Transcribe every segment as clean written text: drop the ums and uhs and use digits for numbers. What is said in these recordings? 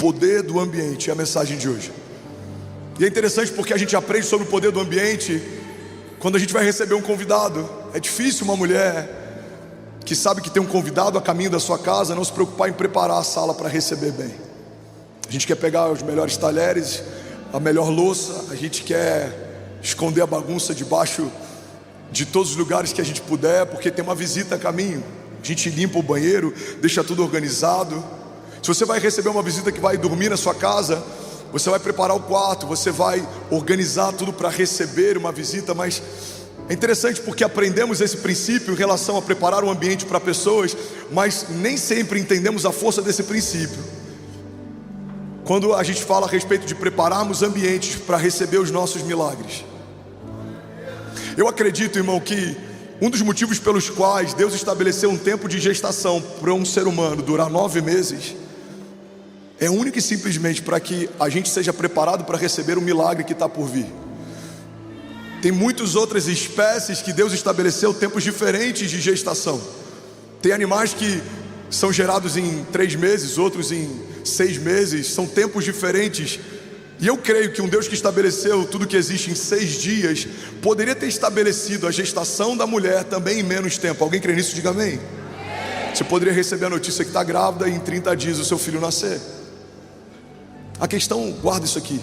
poder do ambiente é a mensagem de hoje. E é interessante porque a gente aprende sobre o poder do ambiente quando a gente vai receber um convidado. É difícil uma mulher que sabe que tem um convidado a caminho da sua casa não se preocupar em preparar a sala para receber bem. A gente quer pegar os melhores talheres, a melhor louça, a gente quer esconder a bagunça debaixo de todos os lugares que a gente puder, porque tem uma visita a caminho. A gente limpa o banheiro, deixa tudo organizado. Se você vai receber uma visita que vai dormir na sua casa, você vai preparar o quarto, você vai organizar tudo para receber uma visita. Mas é interessante porque aprendemos esse princípio em relação a preparar um ambiente para pessoas, mas nem sempre entendemos a força desse princípio quando a gente fala a respeito de prepararmos ambientes para receber os nossos milagres. Eu acredito, irmão, que um dos motivos pelos quais Deus estabeleceu um tempo de gestação para um ser humano durar 9 meses é único e simplesmente para que a gente seja preparado para receber o milagre que está por vir. Tem muitas outras espécies que Deus estabeleceu tempos diferentes de gestação. Tem animais que são gerados em 3 meses, outros em 6 meses, são tempos diferentes. E eu creio que um Deus que estabeleceu tudo que existe em 6 dias poderia ter estabelecido a gestação da mulher também em menos tempo. Alguém crê nisso? Diga amém. Você poderia receber a notícia que está grávida e em 30 dias o seu filho nascer. A questão, guarda isso aqui,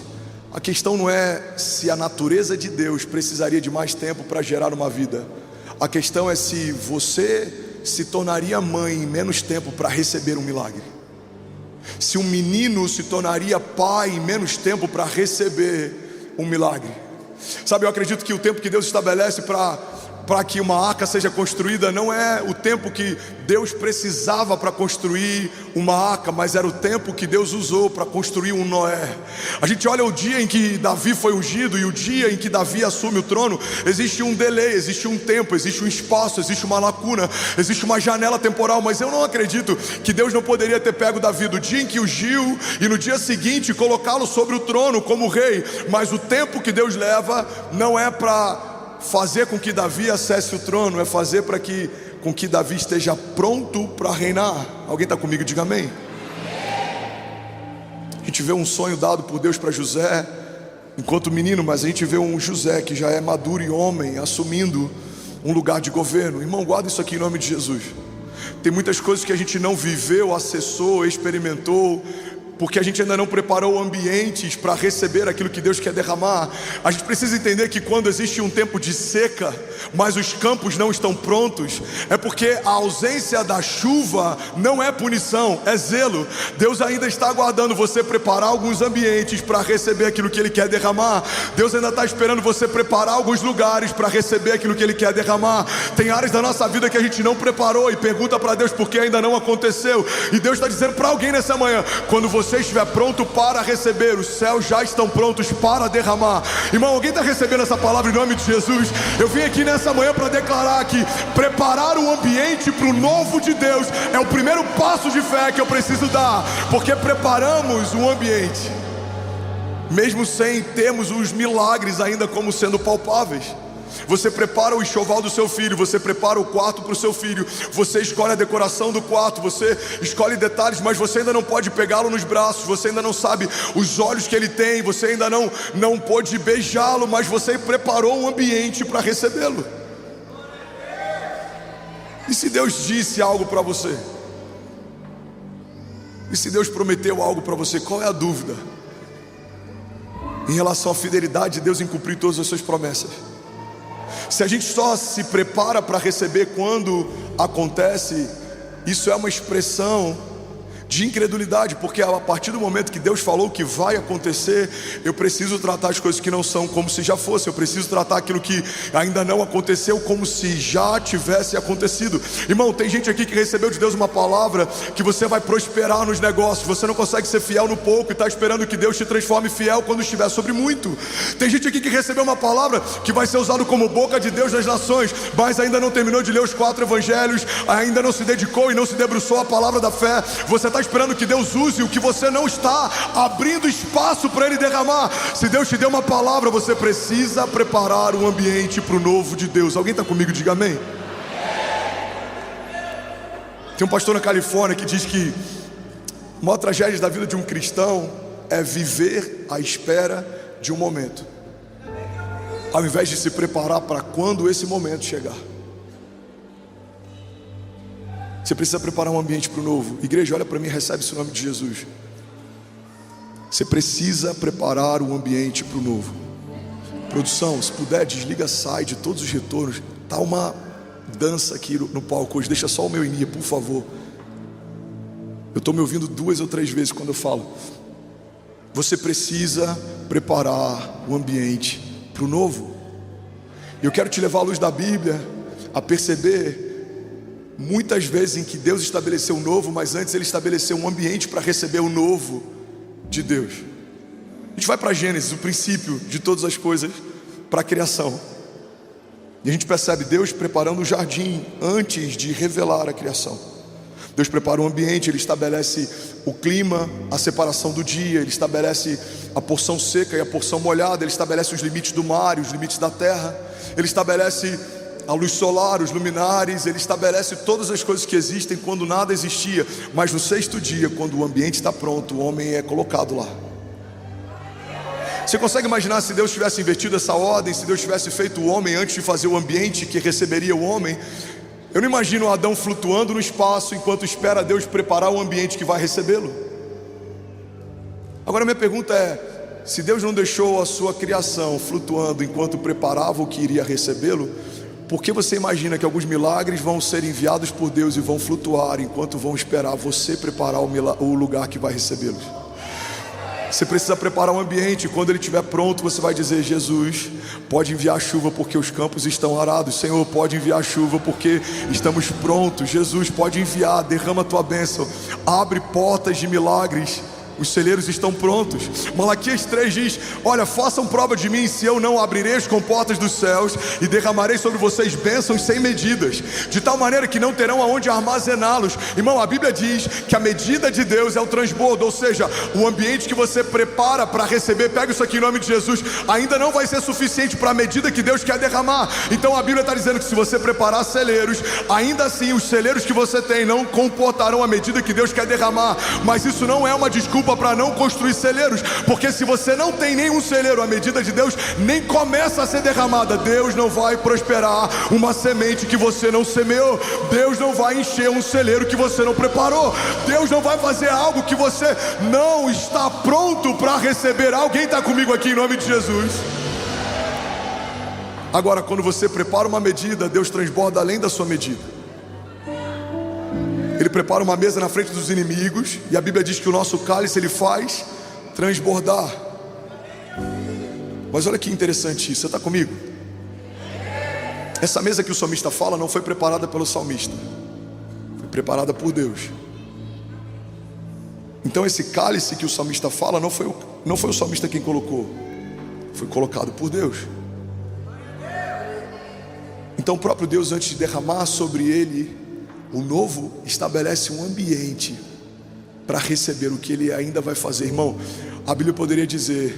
a questão não é se a natureza de Deus precisaria de mais tempo para gerar uma vida. A questão é se você se tornaria mãe em menos tempo para receber um milagre. Se um menino se tornaria pai em menos tempo para receber um milagre. Sabe, eu acredito que o tempo que Deus estabelece para que uma arca seja construída não é o tempo que Deus precisava para construir uma arca, mas era o tempo que Deus usou para construir um Noé. A gente olha o dia em que Davi foi ungido e o dia em que Davi assume o trono. Existe um delay, existe um tempo, existe um espaço, existe uma lacuna, existe uma janela temporal. Mas eu não acredito que Deus não poderia ter pego Davi do dia em que ungiu e no dia seguinte colocá-lo sobre o trono como rei. Mas o tempo que Deus leva não é para fazer com que Davi acesse o trono, é fazer com que Davi esteja pronto para reinar. Alguém está comigo? Diga amém. A gente vê um sonho dado por Deus para José enquanto menino, mas a gente vê um José que já é maduro e homem, assumindo um lugar de governo. Irmão, guarda isso aqui em nome de Jesus. Tem muitas coisas que a gente não viveu, acessou, experimentou, porque a gente ainda não preparou ambientes para receber aquilo que Deus quer derramar. A gente precisa entender que quando existe um tempo de seca, mas os campos não estão prontos, é porque a ausência da chuva não é punição, é zelo. Deus ainda está aguardando você preparar alguns ambientes para receber aquilo que Ele quer derramar. Deus ainda está esperando você preparar alguns lugares para receber aquilo que Ele quer derramar. Tem áreas da nossa vida que a gente não preparou e pergunta para Deus por que ainda não aconteceu. E Deus está dizendo para alguém nessa manhã: quando você estiver pronto para receber, os céus já estão prontos para derramar. Irmão, alguém está recebendo essa palavra em nome de Jesus? Eu vim aqui nessa manhã para declarar que preparar o ambiente para o novo de Deus é o primeiro passo de fé que eu preciso dar, porque preparamos um ambiente mesmo sem termos os milagres ainda como sendo palpáveis. Você prepara o enxoval do seu filho, você prepara o quarto para o seu filho, você escolhe a decoração do quarto, você escolhe detalhes, mas você ainda não pode pegá-lo nos braços, você ainda não sabe os olhos que ele tem, você ainda não pôde beijá-lo, mas você preparou um ambiente para recebê-lo. E se Deus disse algo para você? E se Deus prometeu algo para você? Qual é a dúvida em relação à fidelidade de Deus em cumprir todas as suas promessas? Se a gente só se prepara para receber quando acontece, isso é uma expressão de incredulidade, porque a partir do momento que Deus falou que vai acontecer, eu preciso tratar as coisas que não são como se já fosse. Eu preciso tratar aquilo que ainda não aconteceu como se já tivesse acontecido. Irmão, tem gente aqui que recebeu de Deus uma palavra que você vai prosperar nos negócios. Você não consegue ser fiel no pouco e está esperando que Deus te transforme fiel quando estiver sobre muito. Tem gente aqui que recebeu uma palavra que vai ser usado como boca de Deus nas nações, mas ainda não terminou de ler os 4 evangelhos, ainda não se dedicou e não se debruçou à palavra da fé. Você está esperando que Deus use o que você não está abrindo espaço para Ele derramar. Se Deus te deu uma palavra, você precisa preparar um ambiente para o novo de Deus. Alguém está comigo? Diga amém. Tem um pastor na Califórnia que diz que A maior tragédia da vida de um cristão é viver à espera de um momento, ao invés de se preparar para quando esse momento chegar. Você precisa preparar um ambiente para o novo. Igreja, olha para mim, recebe esse nome de Jesus. Você precisa preparar um ambiente para o novo. Produção, se puder, desliga, sai de todos os retornos. Tá uma dança aqui no palco hoje. Deixa só o meu início, por favor. Eu estou me ouvindo 2 ou 3 vezes quando eu falo. Você precisa preparar o ambiente para o novo. E eu quero te levar à luz da Bíblia a perceber muitas vezes em que Deus estabeleceu o novo, mas antes Ele estabeleceu um ambiente para receber o novo de Deus. A gente vai para Gênesis, o princípio de todas as coisas, para a criação. E a gente percebe Deus preparando o jardim antes de revelar a criação. Deus prepara o ambiente, Ele estabelece o clima, a separação do dia, Ele estabelece a porção seca e a porção molhada, Ele estabelece os limites do mar e os limites da terra, Ele estabelece a luz solar, os luminares, Ele estabelece todas as coisas que existem quando nada existia. Mas no 6º dia, quando o ambiente está pronto, o homem é colocado lá. Você consegue imaginar se Deus tivesse invertido essa ordem, se Deus tivesse feito o homem antes de fazer o ambiente que receberia o homem? Eu não imagino Adão flutuando no espaço enquanto espera Deus preparar o ambiente que vai recebê-lo. Agora minha pergunta é, se Deus não deixou a sua criação flutuando enquanto preparava o que iria recebê-lo, por que você imagina que alguns milagres vão ser enviados por Deus e vão flutuar enquanto vão esperar você preparar o lugar que vai recebê-los? Você precisa preparar um ambiente. Quando ele estiver pronto, você vai dizer: Jesus, pode enviar chuva porque os campos estão arados. Senhor, pode enviar chuva porque estamos prontos. Jesus, pode enviar, derrama a tua bênção, abre portas de milagres. Os celeiros estão prontos. Malaquias 3 diz: olha, façam prova de mim se eu não abrirei as comportas dos céus e derramarei sobre vocês bênçãos sem medidas, de tal maneira que não terão aonde armazená-los. Irmão, a Bíblia diz que a medida de Deus é o transbordo, ou seja, o ambiente que você prepara para receber, pega isso aqui em nome de Jesus, ainda não vai ser suficiente para a medida que Deus quer derramar. Então a Bíblia está dizendo que se você preparar celeiros, ainda assim os celeiros que você tem não comportarão a medida que Deus quer derramar. Mas isso não é uma desculpa para não construir celeiros, porque se você não tem nenhum celeiro, a medida de Deus nem começa a ser derramada. Deus não vai prosperar uma semente que você não semeou. Deus não vai encher um celeiro que você não preparou. Deus não vai fazer algo que você não está pronto para receber. Alguém está comigo aqui em nome de Jesus? Agora, quando você prepara uma medida, Deus transborda além da sua medida. Ele prepara uma mesa na frente dos inimigos, e a Bíblia diz que o nosso cálice Ele faz transbordar. Mas olha que interessante isso, você está comigo? Essa mesa que o salmista fala não foi preparada pelo salmista, foi preparada por Deus. Então esse cálice que o salmista fala não foi o salmista quem colocou, foi colocado por Deus. Então o próprio Deus, antes de derramar sobre ele o novo, estabelece um ambiente para receber o que Ele ainda vai fazer. Irmão, a Bíblia poderia dizer: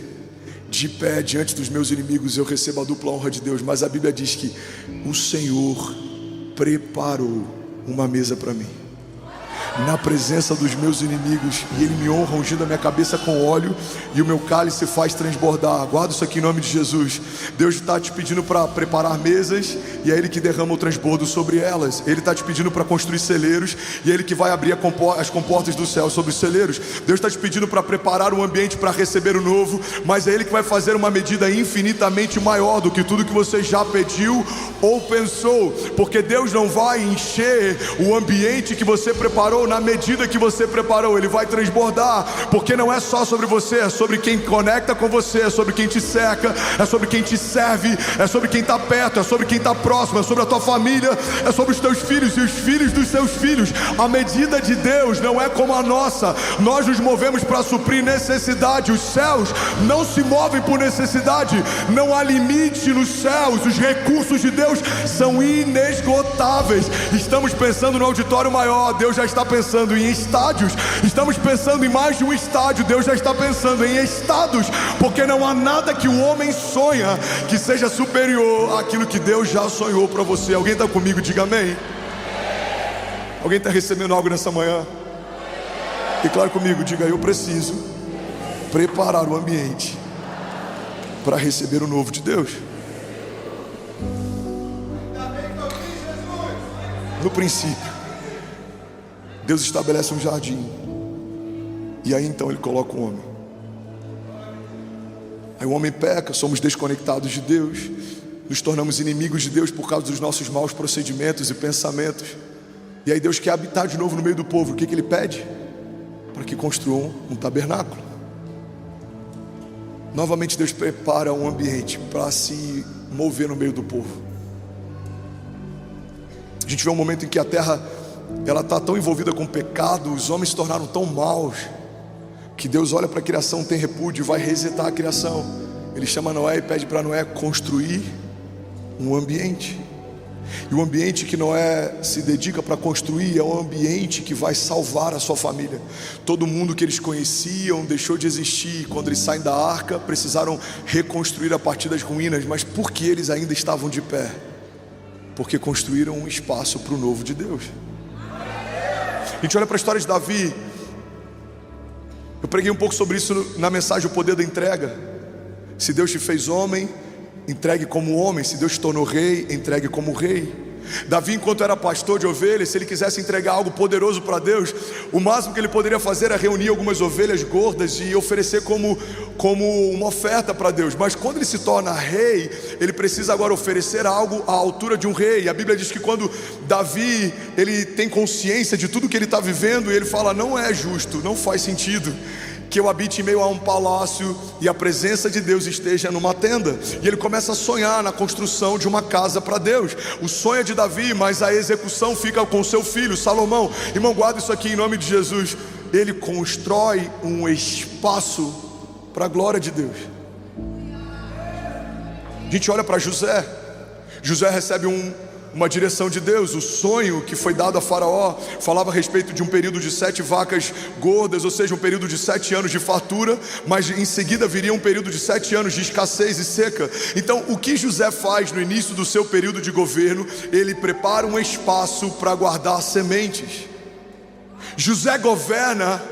de pé diante dos meus inimigos eu recebo a dupla honra de Deus. Mas a Bíblia diz que o Senhor preparou uma mesa para mim na presença dos meus inimigos, e Ele me honra ungindo a minha cabeça com óleo, e o meu cálice faz transbordar. Guarda isso aqui em nome de Jesus. Deus está te pedindo para preparar mesas, e é Ele que derrama o transbordo sobre elas. Ele está te pedindo para construir celeiros, e é Ele que vai abrir as comportas do céu sobre os celeiros. Deus está te pedindo para preparar um ambiente para receber o novo, mas é Ele que vai fazer uma medida infinitamente maior do que tudo que você já pediu ou pensou, porque Deus não vai encher o ambiente que você preparou na medida que você preparou. Ele vai transbordar, porque não é só sobre você, é sobre quem conecta com você, é sobre quem te cerca, é sobre quem te serve, é sobre quem está perto, é sobre quem está próximo, é sobre a tua família, é sobre os teus filhos e os filhos dos seus filhos. A medida de Deus não é como a nossa. Nós nos movemos para suprir necessidade. Os céus não se movem por necessidade. Não há limite nos céus. Os recursos de Deus são inesgotáveis. Estamos pensando no auditório maior, Deus já está pensando em estádios. Estamos pensando em mais de um estádio, Deus já está pensando em estados, porque não há nada que o homem sonha que seja superior àquilo que Deus já sonhou para você. Alguém está comigo? Diga amém. Alguém está recebendo algo nessa manhã? Declare comigo, diga: eu preciso preparar o ambiente para receber o novo de Deus. No princípio, Deus estabelece um jardim, e aí então Ele coloca o homem. Aí o homem peca, somos desconectados de Deus, nos tornamos inimigos de Deus por causa dos nossos maus procedimentos e pensamentos. E aí Deus quer habitar de novo no meio do povo. O que Ele pede? Para que construam um tabernáculo. Novamente Deus prepara um ambiente para se mover no meio do povo. A gente vê um momento em que a terra ela está tão envolvida com o pecado, os homens se tornaram tão maus, que Deus olha para a criação, tem repúdio e vai resetar a criação. Ele chama Noé e pede para Noé construir um ambiente. E o ambiente que Noé se dedica para construir é um ambiente que vai salvar a sua família. Todo mundo que eles conheciam deixou de existir. Quando eles saem da arca, precisaram reconstruir a partir das ruínas. Mas por que eles ainda estavam de pé? Porque construíram um espaço para o novo de Deus. A gente olha para a história de Davi. Eu preguei um pouco sobre isso na mensagem O Poder da Entrega. Se Deus te fez homem, entregue como homem. Se Deus te tornou rei, entregue como rei. Davi, enquanto era pastor de ovelhas, se ele quisesse entregar algo poderoso para Deus, o máximo que ele poderia fazer era reunir algumas ovelhas gordas e oferecer como uma oferta para Deus. Mas quando ele se torna rei, ele precisa agora oferecer algo à altura de um rei. E a Bíblia diz que quando Davi ele tem consciência de tudo que ele está vivendo, ele fala: não é justo, não faz sentido que eu habite em meio a um palácio e a presença de Deus esteja numa tenda. E ele começa a sonhar na construção de uma casa para Deus. O sonho é de Davi, mas a execução fica com seu filho Salomão. Irmão, guarda isso aqui em nome de Jesus. Ele constrói um espaço para a glória de Deus. A gente olha para José. José recebe uma direção de Deus. O sonho que foi dado a Faraó falava a respeito de um período de 7 vacas gordas, ou seja, um período de 7 anos de fartura, mas em seguida viria um período de 7 anos de escassez e seca. Então o que José faz no início do seu período de governo? Ele prepara um espaço para guardar sementes. José governa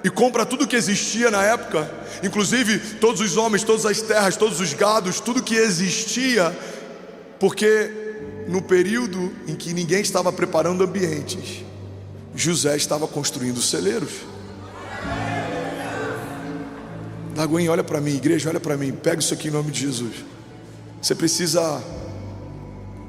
e compra tudo que existia na época, inclusive todos os homens, todas as terras, todos os gados, tudo que existia, porque no período em que ninguém estava preparando ambientes, José estava construindo celeiros. Lagoinha, olha para mim, igreja, olha para mim, pega isso aqui em nome de Jesus. Você precisa,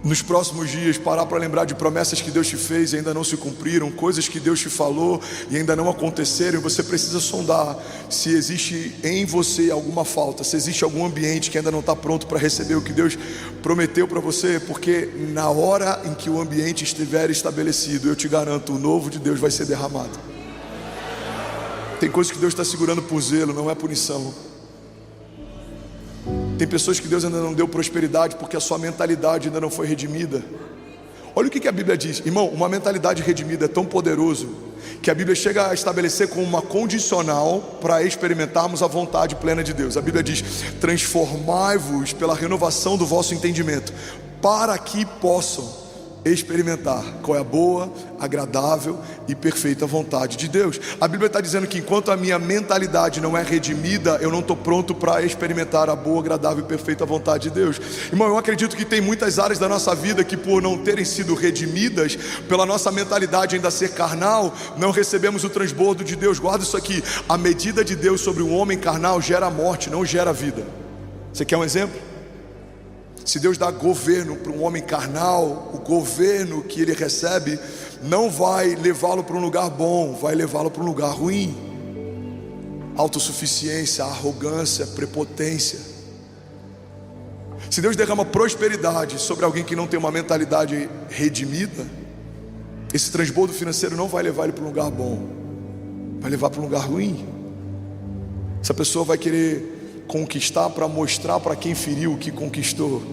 nos próximos dias, parar para lembrar de promessas que Deus te fez e ainda não se cumpriram, coisas que Deus te falou e ainda não aconteceram. Você precisa sondar se existe em você alguma falta, se existe algum ambiente que ainda não está pronto para receber o que Deus prometeu para você, porque na hora em que o ambiente estiver estabelecido, eu te garanto, o novo de Deus vai ser derramado. Tem coisas que Deus está segurando por zelo, não é punição. Tem pessoas que Deus ainda não deu prosperidade porque a sua mentalidade ainda não foi redimida. Olha o que a Bíblia diz, irmão. Uma mentalidade redimida é tão poderoso que a Bíblia chega a estabelecer como uma condicional para experimentarmos a vontade plena de Deus. A Bíblia diz: transformai-vos pela renovação do vosso entendimento, para que possam experimentar qual é a boa, agradável e perfeita vontade de Deus. A Bíblia está dizendo que enquanto a minha mentalidade não é redimida, eu não estou pronto para experimentar a boa, agradável e perfeita vontade de Deus. Irmão, eu acredito que tem muitas áreas da nossa vida que, por não terem sido redimidas, pela nossa mentalidade ainda ser carnal, não recebemos o transbordo de Deus. Guarda isso aqui: a medida de Deus sobre um homem carnal gera morte, não gera vida. Você quer um exemplo? Se Deus dá governo para um homem carnal, o governo que ele recebe não vai levá-lo para um lugar bom, vai levá-lo para um lugar ruim. Autossuficiência, arrogância, prepotência. Se Deus derrama prosperidade sobre alguém que não tem uma mentalidade redimida, esse transbordo financeiro não vai levar ele para um lugar bom, vai levar para um lugar ruim. Essa pessoa vai querer conquistar para mostrar para quem feriu o que conquistou.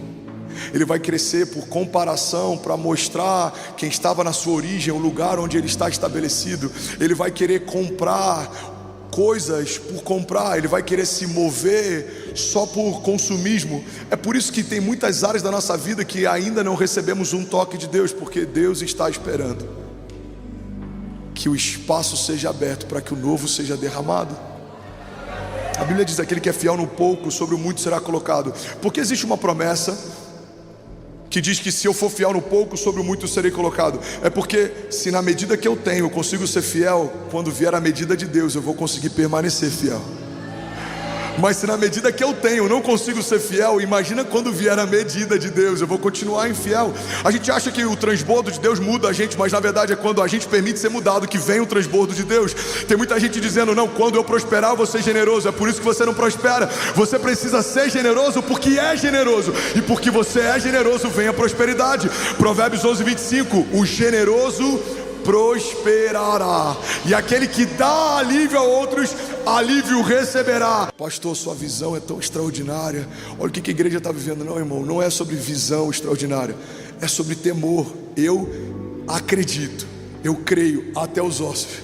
Ele vai crescer por comparação para mostrar quem estava na sua origem, o lugar onde ele está estabelecido. Ele vai querer comprar coisas por comprar, ele vai querer se mover só por consumismo. É por isso que tem muitas áreas da nossa vida que ainda não recebemos um toque de Deus, porque Deus está esperando que que o espaço seja aberto para que o novo seja derramado. A Bíblia diz: aquele que é fiel no pouco, sobre o muito será colocado. Porque existe uma promessa que diz que se eu for fiel no pouco, sobre o muito eu serei colocado. É porque se na medida que eu tenho eu consigo ser fiel, quando vier a medida de Deus eu vou conseguir permanecer fiel. Mas se na medida que eu tenho eu não consigo ser fiel, imagina quando vier a medida de Deus, eu vou continuar infiel. A gente acha que o transbordo de Deus muda a gente, mas na verdade é quando a gente permite ser mudado que vem o transbordo de Deus. Tem muita gente dizendo: não, quando eu prosperar eu vou ser generoso. É por isso que você não prospera. Você precisa ser generoso porque é generoso, e porque você é generoso vem a prosperidade. Provérbios 11:25: o generoso prosperará, e aquele que dá alívio a outros, alívio receberá. Pastor, sua visão é tão extraordinária. Olha o que a igreja está vivendo. Não, irmão, não é sobre visão extraordinária, é sobre temor. Eu acredito, eu creio até os ossos,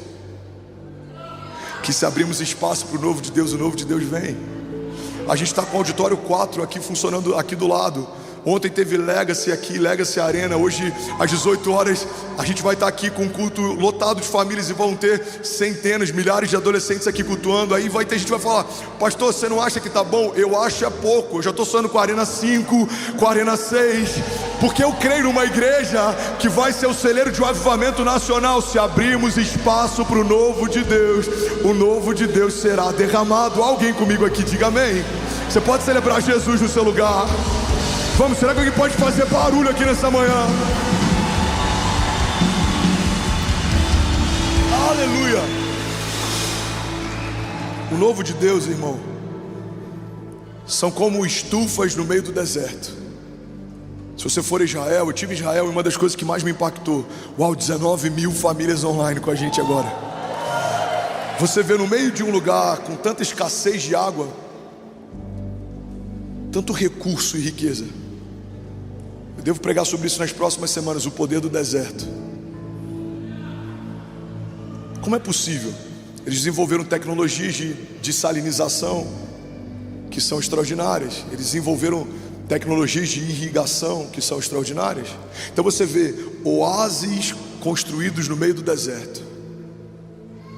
que se abrirmos espaço para o novo de Deus, o novo de Deus vem. A gente está com o auditório 4 aqui funcionando aqui do lado. Ontem teve Legacy aqui, Legacy Arena. Hoje às 18 horas a gente vai estar aqui com um culto lotado de famílias, e vão ter centenas, milhares de adolescentes aqui cultuando. Aí vai ter gente que vai falar: pastor, você não acha que tá bom? Eu acho é pouco. Eu já estou sonhando com a Arena 5, com a Arena 6, porque eu creio numa igreja que vai ser o celeiro de um avivamento nacional. Se abrirmos espaço para o novo de Deus, o novo de Deus será derramado. Alguém comigo aqui, diga amém. Você pode celebrar Jesus no seu lugar. Vamos, será que alguém pode fazer barulho aqui nessa manhã? Aleluia. O novo de Deus, irmão, são como estufas no meio do deserto. Se você for a Israel, eu tive em Israel, e uma das coisas que mais me impactou: uau, 19 mil famílias online com a gente agora. Você vê no meio de um lugar com tanta escassez de água, tanto recurso e riqueza. Eu devo pregar sobre isso nas próximas semanas, o poder do deserto. Como é possível? Eles desenvolveram tecnologias de dessalinização que são extraordinárias. Eles desenvolveram tecnologias de irrigação que são extraordinárias. Então você vê oásis construídos no meio do deserto.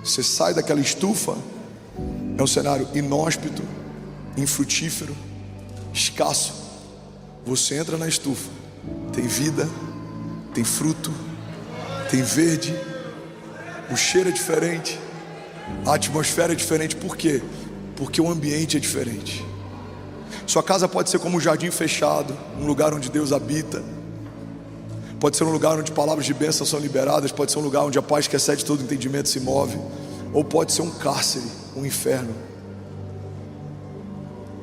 Você sai daquela estufa, é um cenário inóspito, infrutífero, escasso. Você entra na estufa, tem vida, tem fruto, tem verde, o cheiro é diferente, a atmosfera é diferente. Por quê? Porque o ambiente é diferente. Sua casa pode ser como um jardim fechado, um lugar onde Deus habita. Pode ser um lugar onde palavras de bênção são liberadas. Pode ser um lugar onde a paz que excede todo entendimento se move. Ou pode ser um cárcere, um inferno.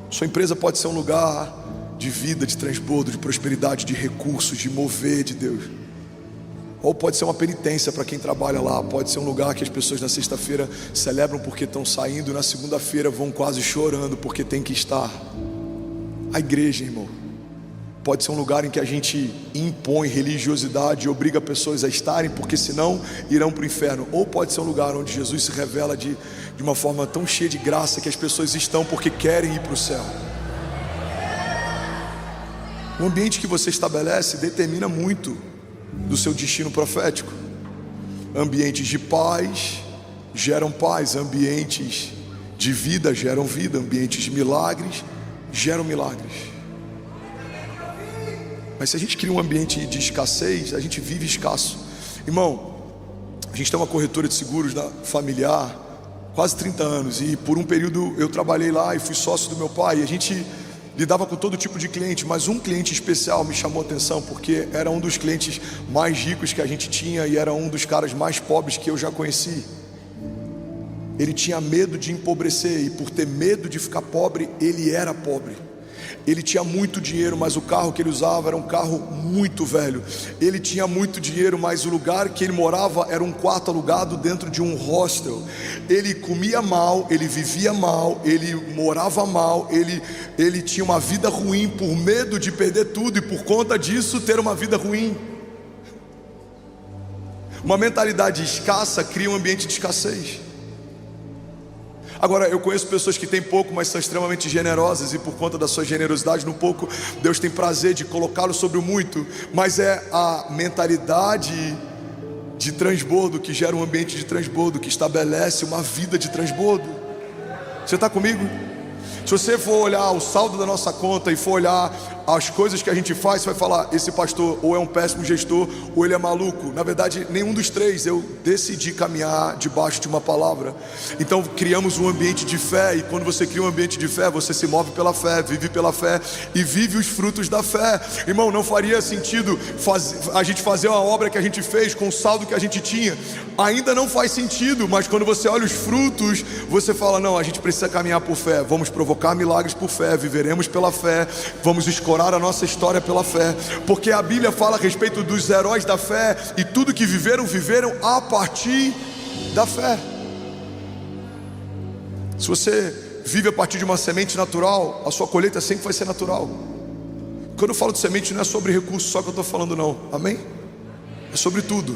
Sua empresa pode ser um lugar de vida, de transbordo, de prosperidade, de recursos, de mover de Deus. Ou pode ser uma penitência para quem trabalha lá. Pode ser um lugar que as pessoas na sexta-feira celebram porque estão saindo, e na segunda-feira vão quase chorando porque tem que estar. A igreja, irmão, pode ser um lugar em que a gente impõe religiosidade e obriga pessoas a estarem, porque senão irão para o inferno. Ou pode ser um lugar onde Jesus se revela de uma forma tão cheia de graça que as pessoas estão porque querem ir para o céu. O ambiente que você estabelece determina muito do seu destino profético. Ambientes de paz geram paz, ambientes de vida geram vida, ambientes de milagres geram milagres. Mas se a gente cria um ambiente de escassez, a gente vive escasso. Irmão, a gente tem uma corretora de seguros familiar quase 30 anos, e por um período eu trabalhei lá e fui sócio do meu pai, e a gente lidava com todo tipo de cliente, mas um cliente especial me chamou a atenção, porque era um dos clientes mais ricos que a gente tinha e era um dos caras mais pobres que eu já conheci. Ele tinha medo de empobrecer, e por ter medo de ficar pobre, ele era pobre. Ele tinha muito dinheiro, mas o carro que ele usava era um carro muito velho. Ele tinha muito dinheiro, mas o lugar que ele morava era um quarto alugado dentro de um hostel. Ele comia mal, ele vivia mal, ele morava mal, ele tinha uma vida ruim por medo de perder tudo, e por conta disso ter uma vida ruim. Uma mentalidade escassa cria um ambiente de escassez. Agora, eu conheço pessoas que têm pouco, mas são extremamente generosas, e por conta da sua generosidade no pouco, Deus tem prazer de colocá-lo sobre o muito. Mas é a mentalidade de transbordo, que gera um ambiente de transbordo, que estabelece uma vida de transbordo. Você está comigo? Se você for olhar o saldo da nossa conta e for olhar as coisas que a gente faz, você vai falar: esse pastor ou é um péssimo gestor ou ele é maluco. Na verdade, nenhum dos três. Eu decidi caminhar debaixo de uma palavra. Então criamos um ambiente de fé, e quando você cria um ambiente de fé, você se move pela fé, vive pela fé e vive os frutos da fé. Irmão, não faria sentido a gente fazer uma obra que a gente fez com o saldo que a gente tinha. Ainda não faz sentido, mas quando você olha os frutos, você fala: não, a gente precisa caminhar por fé. Vamos provocar milagres por fé, viveremos pela fé, vamos escorar a nossa história pela fé, porque a Bíblia fala a respeito dos heróis da fé, e tudo que viveram a partir da fé. Se você vive a partir de uma semente natural, a sua colheita sempre vai ser natural. Quando eu falo de semente, não é sobre recursos só que eu estou falando, não, amém? É sobre tudo.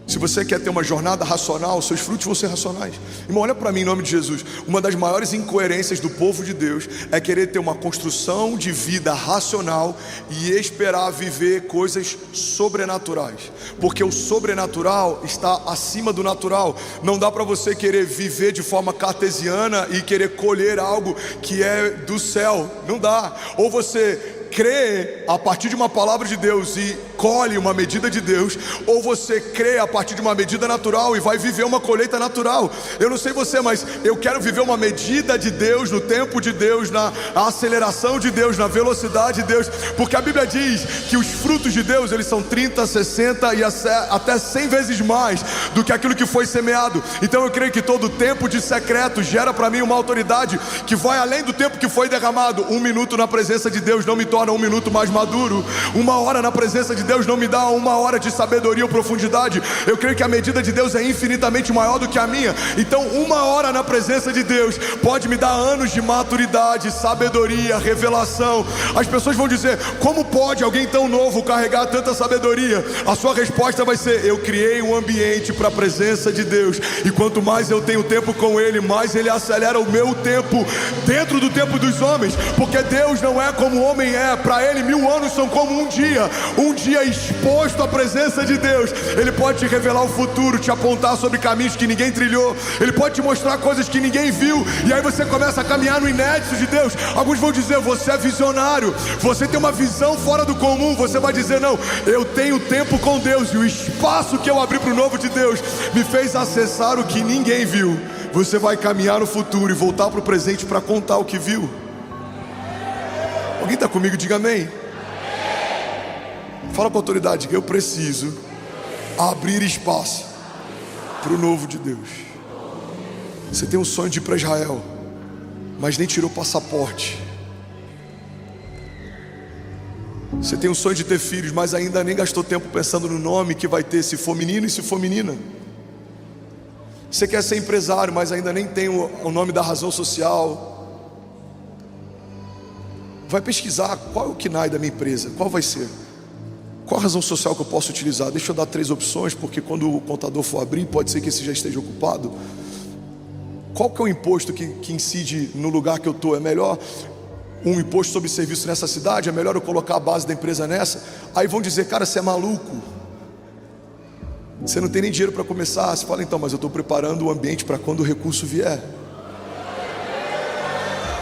Se você quer ter uma jornada racional, seus frutos vão ser racionais. Irmão, olha para mim em nome de Jesus. Uma das maiores incoerências do povo de Deus é querer ter uma construção de vida racional e esperar viver coisas sobrenaturais, porque o sobrenatural está acima do natural. Não dá para você querer viver de forma cartesiana e querer colher algo que é do céu. Não dá. Ou você crê a partir de uma palavra de Deus e colhe uma medida de Deus, ou você crê a partir de uma medida natural e vai viver uma colheita natural. Eu não sei você, mas eu quero viver uma medida de Deus, no tempo de Deus, na aceleração de Deus, na velocidade de Deus, porque a Bíblia diz que os frutos de Deus, eles são 30, 60 e até 100 vezes mais do que aquilo que foi semeado. Então eu creio que todo tempo de secreto gera para mim uma autoridade que vai além do tempo que foi derramado. 1 minuto na presença de Deus não me torna 1 minuto mais maduro. 1 hora na presença de Deus não me dá 1 hora de sabedoria ou profundidade. Eu creio que a medida de Deus é infinitamente maior do que a minha. Então 1 hora na presença de Deus pode me dar anos de maturidade, sabedoria, revelação. As pessoas vão dizer: como pode alguém tão novo carregar tanta sabedoria? A sua resposta vai ser: eu criei um ambiente para a presença de Deus, e quanto mais eu tenho tempo com Ele, mais Ele acelera o meu tempo dentro do tempo dos homens, porque Deus não é como o homem é. Para Ele 1000 anos são como um dia exposto à presença de Deus. Ele pode te revelar o futuro, te apontar sobre caminhos que ninguém trilhou, Ele pode te mostrar coisas que ninguém viu, e aí você começa a caminhar no inédito de Deus. Alguns vão dizer: você é visionário, você tem uma visão fora do comum. Você vai dizer: não, eu tenho tempo com Deus, e o espaço que eu abri para o novo de Deus me fez acessar o que ninguém viu. Você vai caminhar no futuro e voltar para o presente para contar o que viu. Alguém está comigo? Diga amém. Fala com autoridade: eu preciso abrir espaço para o novo de Deus. Você tem um sonho de ir para Israel, mas nem tirou passaporte. Você tem um sonho de ter filhos, mas ainda nem gastou tempo pensando no nome que vai ter, se for menino e se for menina. Você quer ser empresário, mas ainda nem tem o nome da razão social. Vai pesquisar: qual é o KNAI da minha empresa? Qual vai ser? Qual a razão social que eu posso utilizar? Deixa eu dar 3 opções, porque quando o contador for abrir, pode ser que esse já esteja ocupado. Qual que é o imposto que incide no lugar que eu estou? É melhor um imposto sobre serviço nessa cidade? É melhor eu colocar a base da empresa nessa? Aí vão dizer: cara, você é maluco, você não tem nem dinheiro para começar. Você fala: então, mas eu estou preparando o ambiente para quando o recurso vier.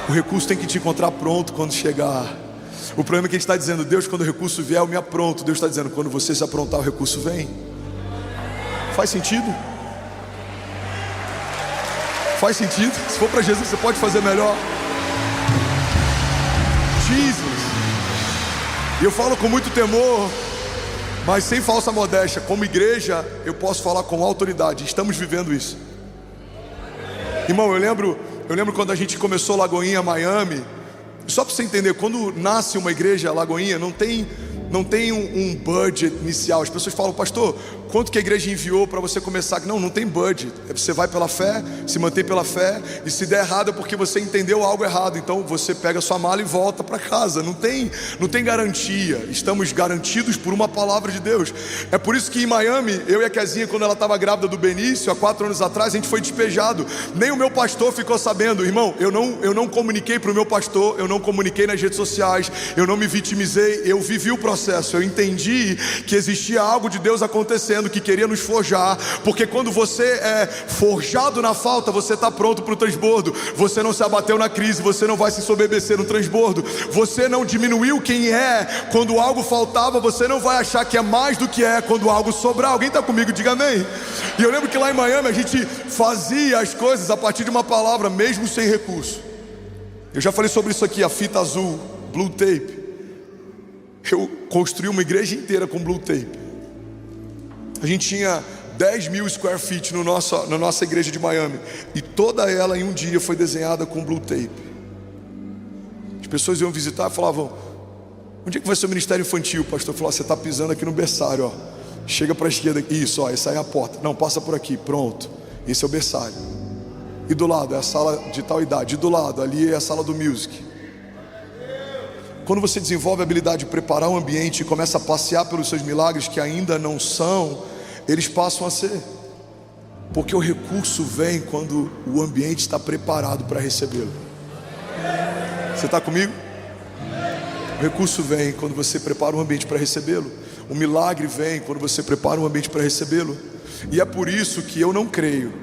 O recurso tem que te encontrar pronto quando chegar. O problema é que a gente está dizendo: Deus, quando o recurso vier eu me apronto. Deus está dizendo: quando você se aprontar, o recurso vem. Faz sentido? Faz sentido? Se for para Jesus, você pode fazer melhor. Jesus. E eu falo com muito temor, mas sem falsa modéstia. Como igreja, eu posso falar com autoridade. Estamos vivendo isso. Irmão, eu lembro quando a gente começou Lagoinha, Miami. Só para você entender, quando nasce uma igreja, Lagoinha, não tem um budget inicial. As pessoas falam: pastor, quanto que a igreja enviou para você começar? Não tem budget. Você vai pela fé, se mantém pela fé, e se der errado é porque você entendeu algo errado. Então você pega a sua mala e volta para casa. Não tem garantia. Estamos garantidos por uma palavra de Deus. É por isso que em Miami, eu e a Kezinha, quando ela estava grávida do Benício, há 4 anos atrás, a gente foi despejado. Nem o meu pastor ficou sabendo. Irmão, eu não comuniquei para o meu pastor, eu não comuniquei nas redes sociais, eu não me vitimizei, eu vivi o processo processo. Eu entendi que existia algo de Deus acontecendo, que queria nos forjar, porque quando você é forjado na falta, você está pronto para o transbordo. Você não se abateu na crise, você não vai se soberbecer no transbordo. Você não diminuiu quem é quando algo faltava, você não vai achar que é mais do que é quando algo sobrar. Alguém está comigo? Diga amém. E eu lembro que lá em Miami a gente fazia as coisas a partir de uma palavra, mesmo sem recurso. Eu já falei sobre isso aqui, a fita azul, blue tape. Eu construí uma igreja inteira com blue tape. A gente tinha 10.000 square feet na nossa igreja de Miami, e toda ela em um dia foi desenhada com blue tape. As pessoas iam visitar e falavam: onde é que vai ser o ministério infantil? O pastor falou: você está pisando aqui no berçário, ó. Chega para a esquerda, isso, ó, essa aí é a porta. Não, passa por aqui, pronto. Esse é o berçário. E do lado é a sala de tal idade. E do lado ali é a sala do music. Quando você desenvolve a habilidade de preparar um ambiente e começa a passear pelos seus milagres que ainda não são, eles passam a ser. Porque o recurso vem quando o ambiente está preparado para recebê-lo. Você está comigo? O recurso vem quando você prepara um ambiente para recebê-lo. O milagre vem quando você prepara um ambiente para recebê-lo. E é por isso que eu não creio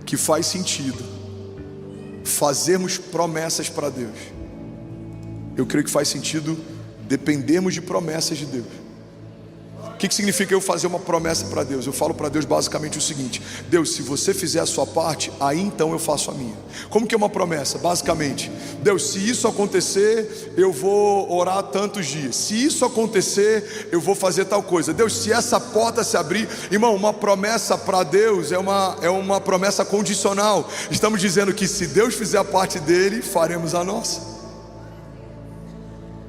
que faz sentido fazermos promessas para Deus. Eu creio que faz sentido dependermos de promessas de Deus. O que significa eu fazer uma promessa para Deus? Eu falo para Deus basicamente o seguinte: Deus, se você fizer a sua parte, aí então eu faço a minha. Como que é uma promessa? Basicamente, Deus, se isso acontecer, eu vou orar tantos dias. Se isso acontecer, eu vou fazer tal coisa. Deus, se essa porta se abrir. Irmão, uma promessa para Deus é uma promessa condicional. Estamos dizendo que se Deus fizer a parte dele, faremos a nossa.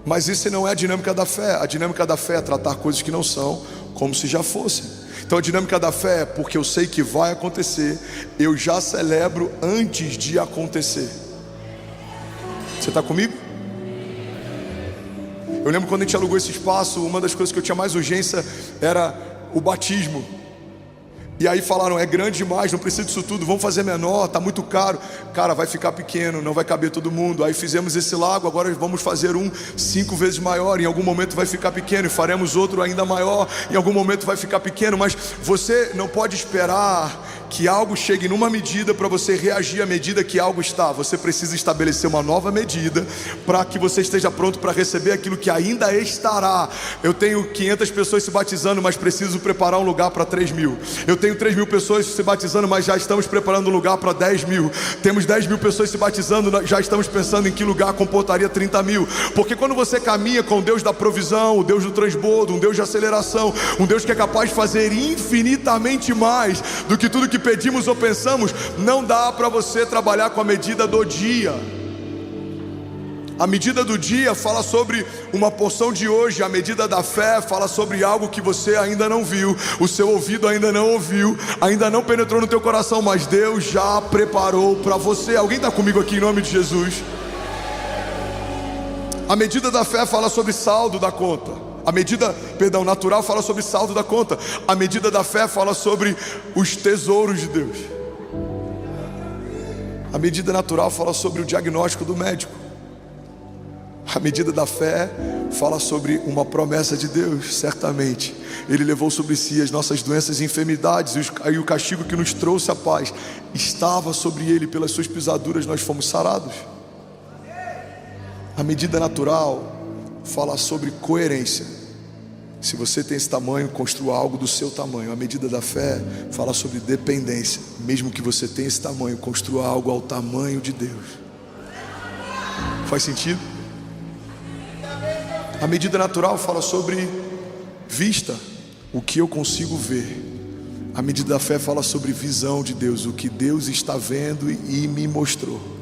Mas isso não é a dinâmica da fé. A dinâmica da fé é tratar coisas que não são como se já fossem. Então a dinâmica da fé é porque eu sei que vai acontecer, eu já celebro antes de acontecer. Você está comigo? Eu lembro quando a gente alugou esse espaço, uma das coisas que eu tinha mais urgência era o batismo. E aí falaram: é grande demais, não precisa disso tudo, vamos fazer menor, está muito caro. Cara, vai ficar pequeno, não vai caber todo mundo. Aí fizemos esse lago, agora vamos fazer um 5 vezes maior. Em algum momento vai ficar pequeno, e faremos outro ainda maior. Em algum momento vai ficar pequeno. Mas você não pode esperar que algo chegue numa medida para você reagir à medida que algo está. Você precisa estabelecer uma nova medida para que você esteja pronto para receber aquilo que ainda estará. Eu tenho 500 pessoas se batizando, mas preciso preparar um lugar para 3.000. Eu tenho 3.000 pessoas se batizando, mas já estamos preparando um lugar para 10.000. Temos 10.000 pessoas se batizando, já estamos pensando em que lugar comportaria 30.000. Porque quando você caminha com o Deus da provisão, o Deus do transbordo, um Deus de aceleração, um Deus que é capaz de fazer infinitamente mais do que tudo que pedimos ou pensamos, não dá para você trabalhar com a medida do dia. A medida do dia fala sobre uma porção de hoje. A medida da fé fala sobre algo que você ainda não viu, o seu ouvido ainda não ouviu, ainda não penetrou no teu coração, mas Deus já preparou para você. Alguém está comigo aqui em nome de Jesus? A medida da fé fala sobre saldo da conta. A medida, natural fala sobre saldo da conta. A medida da fé fala sobre os tesouros de Deus. A medida natural fala sobre o diagnóstico do médico. A medida da fé fala sobre uma promessa de Deus. Certamente Ele levou sobre si as nossas doenças e enfermidades, e o castigo que nos trouxe a paz estava sobre Ele, pelas suas pisaduras nós fomos sarados. A medida natural fala sobre coerência. Se você tem esse tamanho, construa algo do seu tamanho. A medida da fé fala sobre dependência. Mesmo que você tenha esse tamanho, construa algo ao tamanho de Deus. Faz sentido? A medida natural fala sobre vista, o que eu consigo ver. A medida da fé fala sobre visão de Deus, o que Deus está vendo e me mostrou.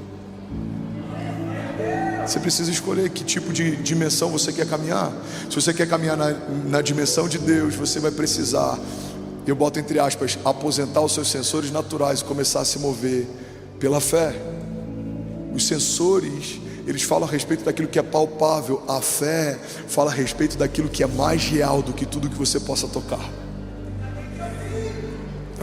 Você precisa escolher que tipo de dimensão você quer caminhar. Se você quer caminhar na dimensão de Deus, você vai precisar, eu boto entre aspas, aposentar os seus sensores naturais e começar a se mover pela fé. Os sensores, eles falam a respeito daquilo que é palpável. A fé fala a respeito daquilo que é mais real do que tudo que você possa tocar.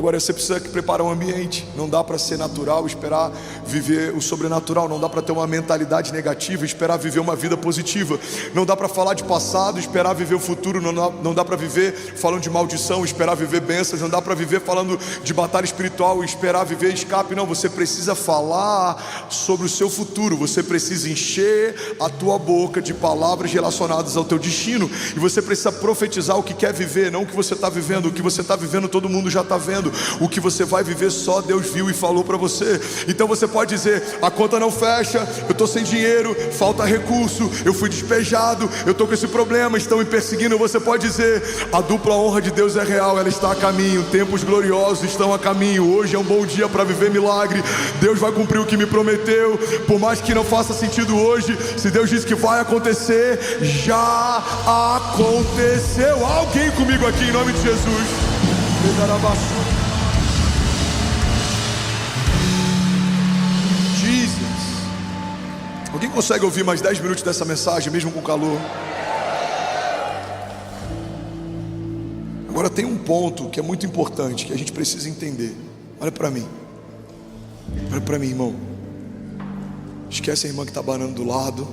Agora você precisa preparar um ambiente. Não dá para ser natural, esperar viver o sobrenatural. Não dá para ter uma mentalidade negativa, esperar viver uma vida positiva. Não dá para falar de passado, esperar viver o futuro. Não dá para viver falando de maldição, esperar viver bênçãos. Não dá para viver falando de batalha espiritual, esperar viver escape. Não, você precisa falar sobre o seu futuro. Você precisa encher a tua boca de palavras relacionadas ao teu destino. E você precisa profetizar o que quer viver, não o que você está vivendo. O que você está vivendo todo mundo já está vendo. O que você vai viver só Deus viu e falou para você. Então você pode dizer: a conta não fecha, eu estou sem dinheiro, falta recurso, eu fui despejado, eu estou com esse problema, estão me perseguindo. Você pode dizer: a dupla honra de Deus é real, ela está a caminho, tempos gloriosos estão a caminho, hoje é um bom dia para viver milagre. Deus vai cumprir o que me prometeu, por mais que não faça sentido hoje. Se Deus disse que vai acontecer, já aconteceu. Alguém comigo aqui em nome de Jesus. Jesus. Alguém consegue ouvir mais 10 minutos dessa mensagem, mesmo com calor? Agora tem um ponto que é muito importante, que a gente precisa entender. Olha para mim. Olha para mim, irmão. Esquece a irmã que está banando do lado.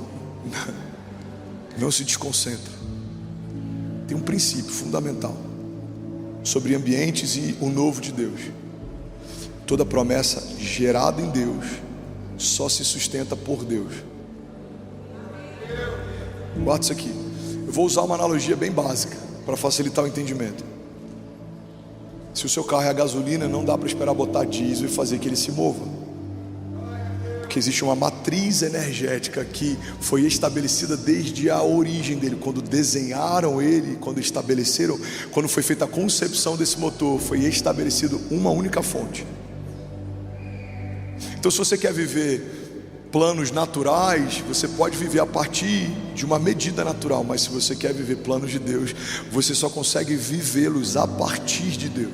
Não se desconcentra. Tem um princípio fundamental sobre ambientes e o novo de Deus. Toda promessa gerada em Deus só se sustenta por Deus. Guarda isso aqui. Eu vou usar uma analogia bem básica para facilitar o entendimento. Se o seu carro é a gasolina, não dá para esperar botar diesel e fazer que ele se mova, porque existe uma matriz energética que foi estabelecida desde a origem dele. Quando desenharam ele, quando estabeleceram, quando foi feita a concepção desse motor, foi estabelecido uma única fonte. Então, se você quer viver planos naturais, você pode viver a partir de uma medida natural, mas se você quer viver planos de Deus, você só consegue vivê-los a partir de Deus.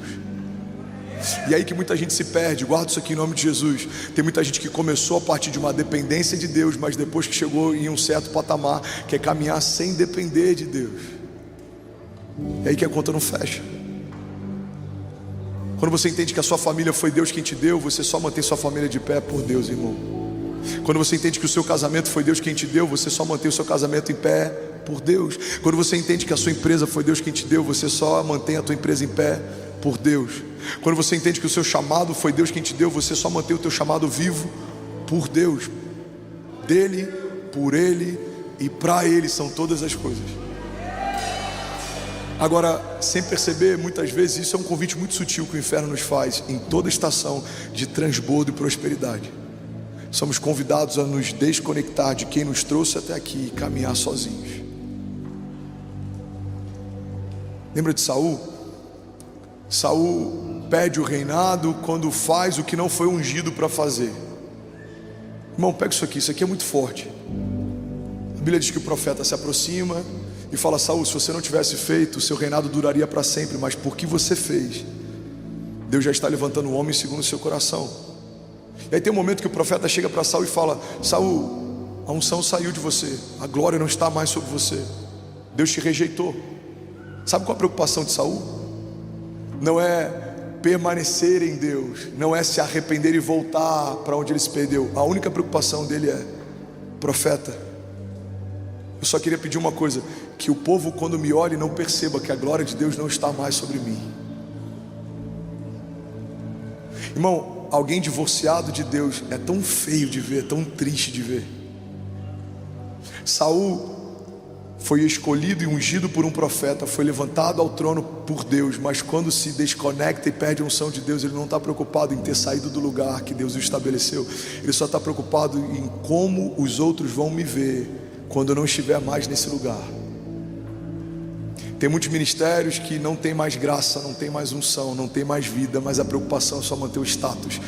E aí que muita gente se perde. Guarda isso aqui em nome de Jesus. Tem muita gente que começou a partir de uma dependência de Deus, mas depois que chegou em um certo patamar, quer caminhar sem depender de Deus. É aí que a conta não fecha. Quando você entende que a sua família foi Deus quem te deu, você só mantém sua família de pé por Deus, irmão. Quando você entende que o seu casamento foi Deus quem te deu, você só mantém o seu casamento em pé por Deus. Quando você entende que a sua empresa foi Deus quem te deu, você só mantém a tua empresa em pé por Deus. Quando você entende que o seu chamado foi Deus quem te deu, você só mantém o teu chamado vivo por Deus. Dele, por Ele e para Ele são todas as coisas. Agora, sem perceber, muitas vezes isso é um convite muito sutil que o inferno nos faz em toda estação de transbordo e prosperidade. Somos convidados a nos desconectar de quem nos trouxe até aqui e caminhar sozinhos. Lembra de Saul? Saul pede o reinado quando faz o que não foi ungido para fazer. Irmão, pega isso aqui é muito forte. A Bíblia diz que o profeta se aproxima e fala: Saul, se você não tivesse feito, o seu reinado duraria para sempre, mas por que você fez, Deus já está levantando um homem segundo o seu coração. E aí tem um momento que o profeta chega para Saul e fala: Saul, a unção saiu de você, a glória não está mais sobre você, Deus te rejeitou. Sabe qual a preocupação de Saul? Não é permanecer em Deus, não é se arrepender e voltar para onde ele se perdeu. A única preocupação dele é: profeta, eu só queria pedir uma coisa, que o povo quando me olhe não perceba que a glória de Deus não está mais sobre mim. Irmão, alguém divorciado de Deus é tão feio de ver, tão triste de ver. Saul foi escolhido e ungido por um profeta, foi levantado ao trono por Deus, mas quando se desconecta e perde a unção de Deus, ele não está preocupado em ter saído do lugar que Deus o estabeleceu. Ele só está preocupado em como os outros vão me ver quando eu não estiver mais nesse lugar. Tem muitos ministérios que não tem mais graça, não tem mais unção, não tem mais vida, mas a preocupação é só manter o status.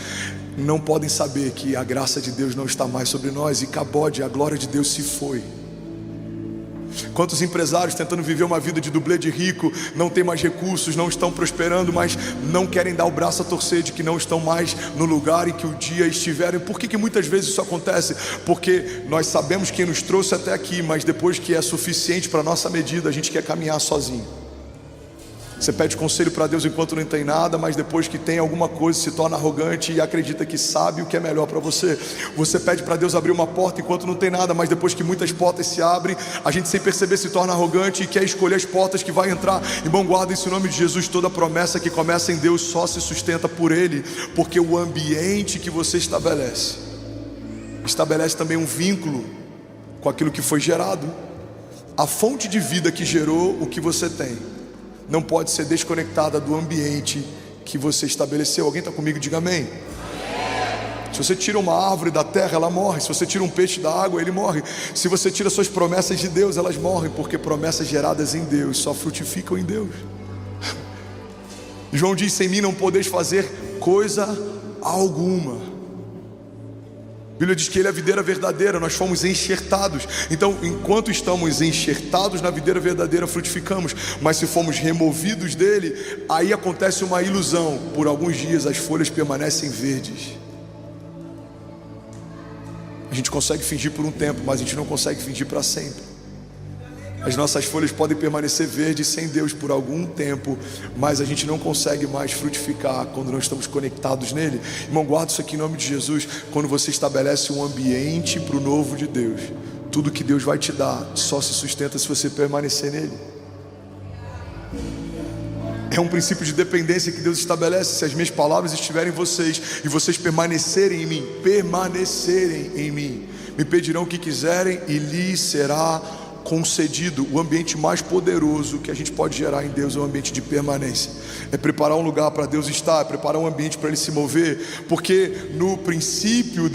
Não podem saber que a graça de Deus não está mais sobre nós e cabode, a glória de Deus se foi. Quantos empresários tentando viver uma vida de dublê de rico, não tem mais recursos, não estão prosperando, mas não querem dar o braço a torcer de que não estão mais no lugar em que o dia estiveram. Por que muitas vezes isso acontece? Porque nós sabemos quem nos trouxe até aqui, mas depois que é suficiente para a nossa medida, a gente quer caminhar sozinho. Você pede conselho para Deus enquanto não tem nada, mas depois que tem alguma coisa se torna arrogante e acredita que sabe o que é melhor para você. Você pede para Deus abrir uma porta enquanto não tem nada, mas depois que muitas portas se abrem, a gente sem perceber se torna arrogante e quer escolher as portas que vai entrar. Irmão, guarda isso em nome de Jesus. Toda promessa que começa em Deus só se sustenta por Ele, porque o ambiente que você estabelece também um vínculo com aquilo que foi gerado. A fonte de vida que gerou o que você tem não pode ser desconectada do ambiente que você estabeleceu. Alguém está comigo? Diga amém. Se você tira uma árvore da terra, ela morre. Se você tira um peixe da água, ele morre. Se você tira suas promessas de Deus, elas morrem, porque promessas geradas em Deus só frutificam em Deus. João diz: sem mim não podeis fazer coisa alguma. A Bíblia diz que Ele é a videira verdadeira, nós fomos enxertados. Então, enquanto estamos enxertados na videira verdadeira, frutificamos. Mas se fomos removidos dele, aí acontece uma ilusão. Por alguns dias as folhas permanecem verdes. A gente consegue fingir por um tempo, mas a gente não consegue fingir para sempre. As nossas folhas podem permanecer verdes sem Deus por algum tempo, mas a gente não consegue mais frutificar quando não estamos conectados nele. Irmão, guarda isso aqui em nome de Jesus. Quando você estabelece um ambiente para o novo de Deus, tudo que Deus vai te dar só se sustenta se você permanecer nele. É um princípio de dependência que Deus estabelece. Se as minhas palavras estiverem em vocês e vocês permanecerem em mim, me pedirão o que quiserem e lhes será concedido. O ambiente mais poderoso que a gente pode gerar em Deus é um ambiente de permanência. É preparar um lugar para Deus estar, é preparar um ambiente para Ele se mover, porque no princípio,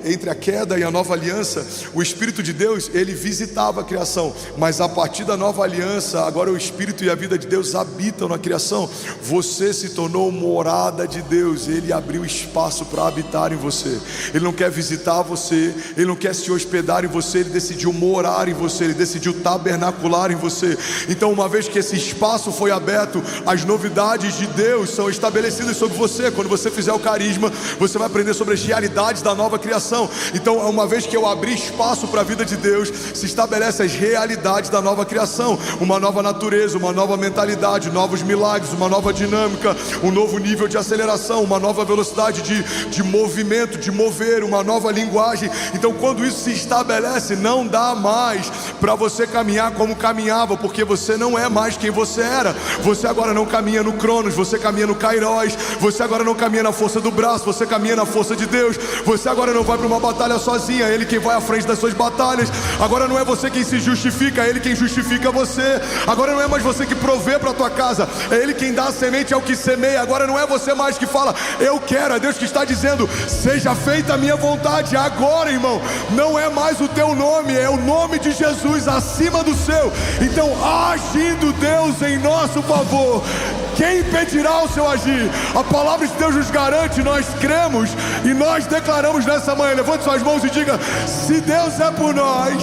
entre a queda e a nova aliança, o Espírito de Deus, Ele visitava a criação, mas a partir da nova aliança, agora o Espírito e a vida de Deus habitam na criação. Você se tornou morada de Deus, Ele abriu espaço para habitar em você. Ele não quer visitar você, Ele não quer se hospedar em você, Ele decidiu morar em você, Ele decidiu tabernacular em você. Então, uma vez que esse espaço foi aberto, as novidades de Deus são estabelecidas sobre você. Quando você fizer o carisma, você vai aprender sobre as realidades da nova criação. Então, uma vez que eu abri espaço para a vida de Deus, se estabelece as realidades da nova criação, uma nova natureza, uma nova mentalidade, novos milagres, uma nova dinâmica, um novo nível de aceleração, uma nova velocidade de movimento, de mover, uma nova linguagem. Então, quando isso se estabelece, não dá mais para você caminhar como caminhava, porque você não é mais quem você era. Você agora não caminha no Cronos, você caminha no Kairos. Você agora não caminha na força do braço, você caminha na força de Deus. Você agora não vai para uma batalha sozinha, é Ele quem vai à frente das suas batalhas. Agora não é você quem se justifica, é Ele quem justifica você. Agora não é mais você que provê para a tua casa, é Ele quem dá a semente ao que semeia. Agora não é você mais que fala, eu quero, é Deus que está dizendo, seja feita a minha vontade. Agora, irmão, não é mais o teu nome, é o nome de Jesus acima do seu. Então, agindo Deus em nosso favor, quem impedirá o seu agir? A palavra de Deus nos garante, nós cremos e nós declaramos nessa manhã. Levante suas mãos e diga: se Deus é por nós,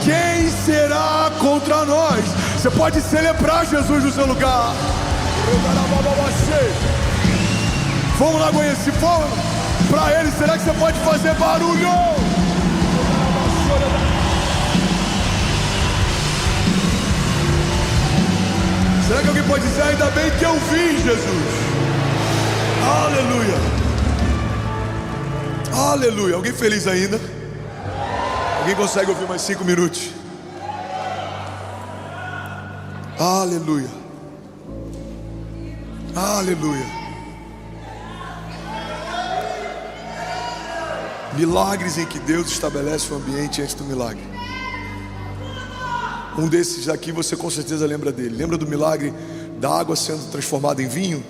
quem será contra nós? Você pode celebrar Jesus no seu lugar. Vamos lá, conhecer, vamos para Ele. Será que você pode fazer barulho? Será que alguém pode dizer, ainda bem que eu vi Jesus? Aleluia. Aleluia. Alguém feliz ainda? Alguém consegue ouvir mais 5 minutos? Aleluia. Aleluia. Milagres em que Deus estabelece o ambiente antes do milagre. Um desses aqui você com certeza lembra dele. Lembra do milagre da água sendo transformada em vinho?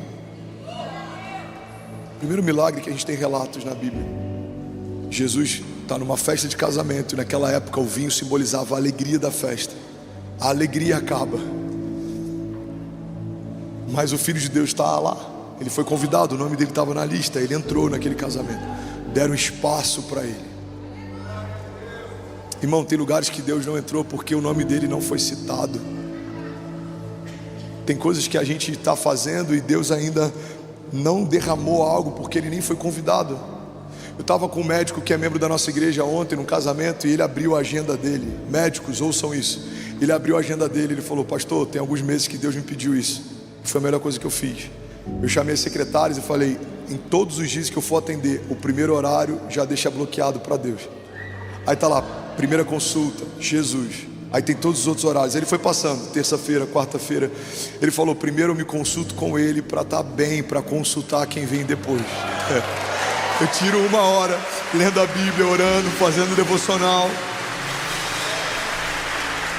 Primeiro milagre que a gente tem relatos na Bíblia. Jesus está numa festa de casamento e naquela época o vinho simbolizava a alegria da festa. A alegria acaba, mas o Filho de Deus está lá. Ele foi convidado, o nome dele estava na lista. Ele entrou naquele casamento. Deram espaço para ele. Irmão, tem lugares que Deus não entrou porque o nome dele não foi citado. Tem coisas que a gente está fazendo e Deus ainda não derramou algo porque ele nem foi convidado. Eu estava com um médico que é membro da nossa igreja ontem num casamento e ele abriu a agenda dele. Médicos, ouçam isso. Ele abriu a agenda dele, ele falou: pastor, tem alguns meses que Deus me pediu isso. Foi a melhor coisa que eu fiz. Eu chamei as secretárias e falei: em todos os dias que eu for atender, o primeiro horário já deixa bloqueado para Deus. Aí tá lá, primeira consulta, Jesus. Aí tem todos os outros horários. Ele foi passando, terça-feira, quarta-feira. Ele falou: primeiro eu me consulto com ele para estar bem, para consultar quem vem depois. Eu tiro 1 hora lendo a Bíblia, orando, fazendo devocional.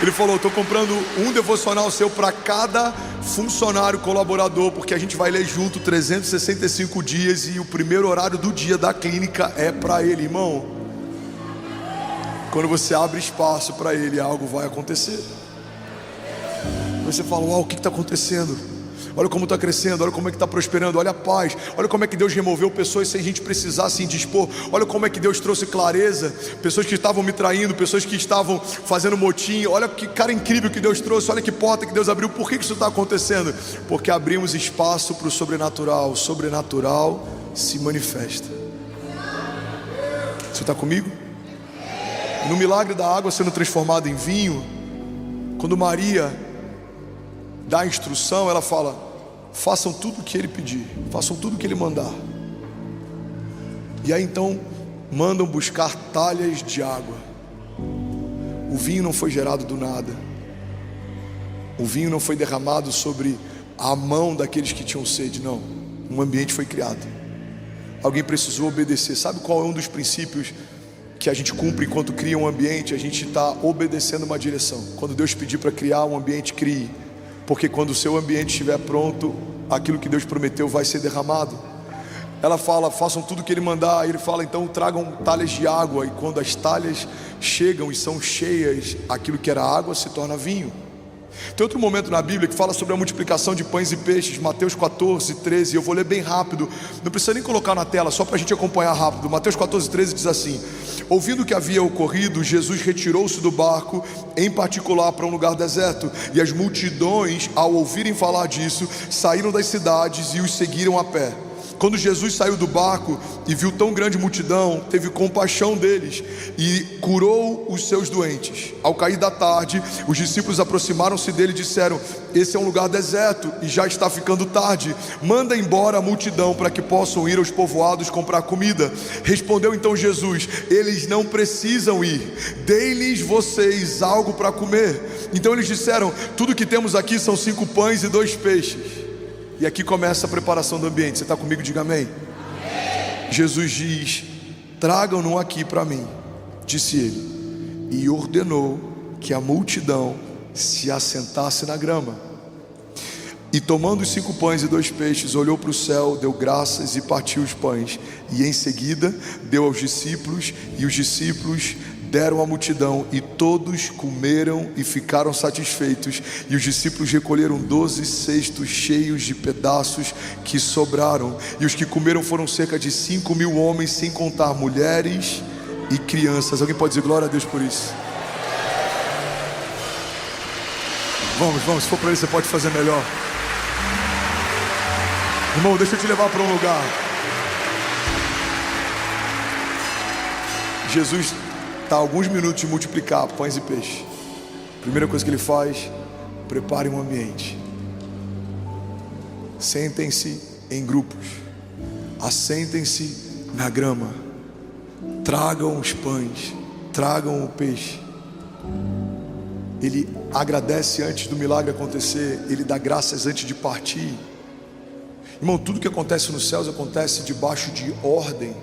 Ele falou: estou comprando um devocional seu para cada funcionário colaborador, porque a gente vai ler junto 365 dias e o primeiro horário do dia da clínica é para ele. Irmão, quando você abre espaço para ele, algo vai acontecer. Você fala: uau, o que está acontecendo? Olha como está crescendo, olha como é que está prosperando, olha a paz, olha como é que Deus removeu pessoas sem a gente precisar se indispor, olha como é que Deus trouxe clareza, pessoas que estavam me traindo, pessoas que estavam fazendo motim, olha que cara incrível que Deus trouxe, olha que porta que Deus abriu. Por que isso está acontecendo? Porque abrimos espaço para o sobrenatural. O sobrenatural se manifesta. Você está comigo? No milagre da água sendo transformada em vinho, quando Maria dá a instrução, ela fala: façam tudo o que ele pedir, façam tudo o que ele mandar. E aí então mandam buscar talhas de água. O vinho não foi gerado do nada. O vinho não foi derramado sobre a mão daqueles que tinham sede, não. Um ambiente foi criado. Alguém precisou obedecer. Sabe qual é um dos princípios que a gente cumpre enquanto cria um ambiente? A gente está obedecendo uma direção. Quando Deus pedir para criar um ambiente, crie. Porque quando o seu ambiente estiver pronto, aquilo que Deus prometeu vai ser derramado. Ela fala: façam tudo o que ele mandar. Ele fala: então tragam talhas de água. E quando as talhas chegam e são cheias, aquilo que era água se torna vinho. Tem outro momento na Bíblia que fala sobre a multiplicação de pães e peixes, Mateus 14, 13. Eu vou ler bem rápido, não precisa nem colocar na tela, só para a gente acompanhar rápido. Mateus 14, 13 diz assim: ouvindo o que havia ocorrido, Jesus retirou-se do barco, em particular para um lugar deserto. E as multidões, ao ouvirem falar disso, saíram das cidades e os seguiram a pé. Quando Jesus saiu do barco e viu tão grande multidão, teve compaixão deles e curou os seus doentes. Ao cair da tarde, os discípulos aproximaram-se dele e disseram: esse é um lugar deserto e já está ficando tarde. Manda embora a multidão para que possam ir aos povoados comprar comida. Respondeu então Jesus: eles não precisam ir, dei-lhes vocês algo para comer. Então eles disseram: tudo que temos aqui são 5 pães e 2 peixes. E aqui começa a preparação do ambiente. Você está comigo? Diga amém. Amém. Jesus diz: tragam-no aqui para mim, disse ele, e ordenou que a multidão se assentasse na grama. E tomando os 5 pães e 2 peixes, olhou para o céu, deu graças e partiu os pães, e em seguida deu aos discípulos, e os discípulos deram à multidão, e todos comeram e ficaram satisfeitos. E os discípulos recolheram 12 cestos cheios de pedaços que sobraram, e os que comeram foram cerca de 5.000 homens, sem contar mulheres e crianças. Alguém pode dizer glória a Deus por isso? Vamos, se for para ele você pode fazer melhor. Irmão, deixa eu te levar para um lugar. Jesus está a alguns minutos de multiplicar pães e peixes. Primeira coisa que ele faz: prepare um ambiente. Sentem-se em grupos, assentem-se na grama, tragam os pães, tragam o peixe. Ele agradece antes do milagre acontecer, ele dá graças antes de partir. Irmão, tudo que acontece nos céus acontece debaixo de ordem.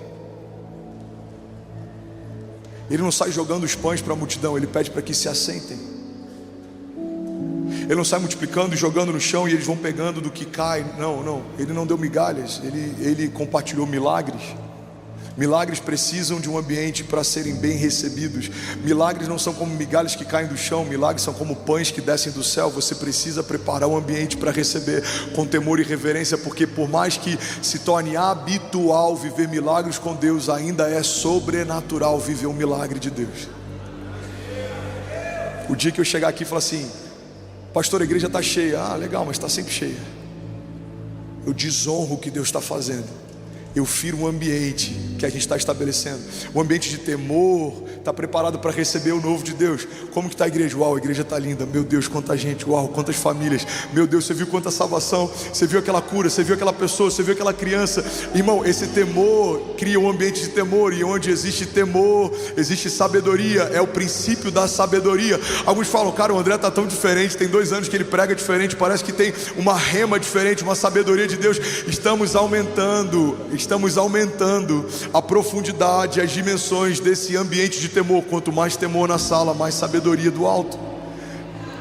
Ele não sai jogando os pães para a multidão, ele pede para que se assentem. Ele não sai multiplicando e jogando no chão e eles vão pegando do que cai. Não, ele não deu migalhas, ele compartilhou milagres. Milagres precisam de um ambiente para serem bem recebidos. Milagres não são como migalhas que caem do chão, milagres são como pães que descem do céu. Você precisa preparar um ambiente para receber com temor e reverência, porque por mais que se torne habitual viver milagres com Deus, ainda é sobrenatural viver um milagre de Deus. O dia que eu chegar aqui e falar assim: pastor, a igreja está cheia. Ah, legal, mas está sempre cheia. Eu desonro o que Deus está fazendo. eu firo um ambiente que a gente está estabelecendo. O ambiente de temor está preparado para receber o novo de Deus. Como que está a igreja? Uau, a igreja está linda. Meu Deus, quanta gente. Uau, quantas famílias. Meu Deus, você viu quanta salvação. Você viu aquela cura, você viu aquela pessoa, você viu aquela criança. Irmão, esse temor cria um ambiente de temor. E onde existe temor, existe sabedoria. É o princípio da sabedoria. Alguns falam, cara, o André está tão diferente. Tem 2 anos que ele prega diferente. Parece que tem uma rema diferente, uma sabedoria de Deus. Estamos aumentando a profundidade, as dimensões desse ambiente de temor. Quanto mais temor na sala, mais sabedoria do alto.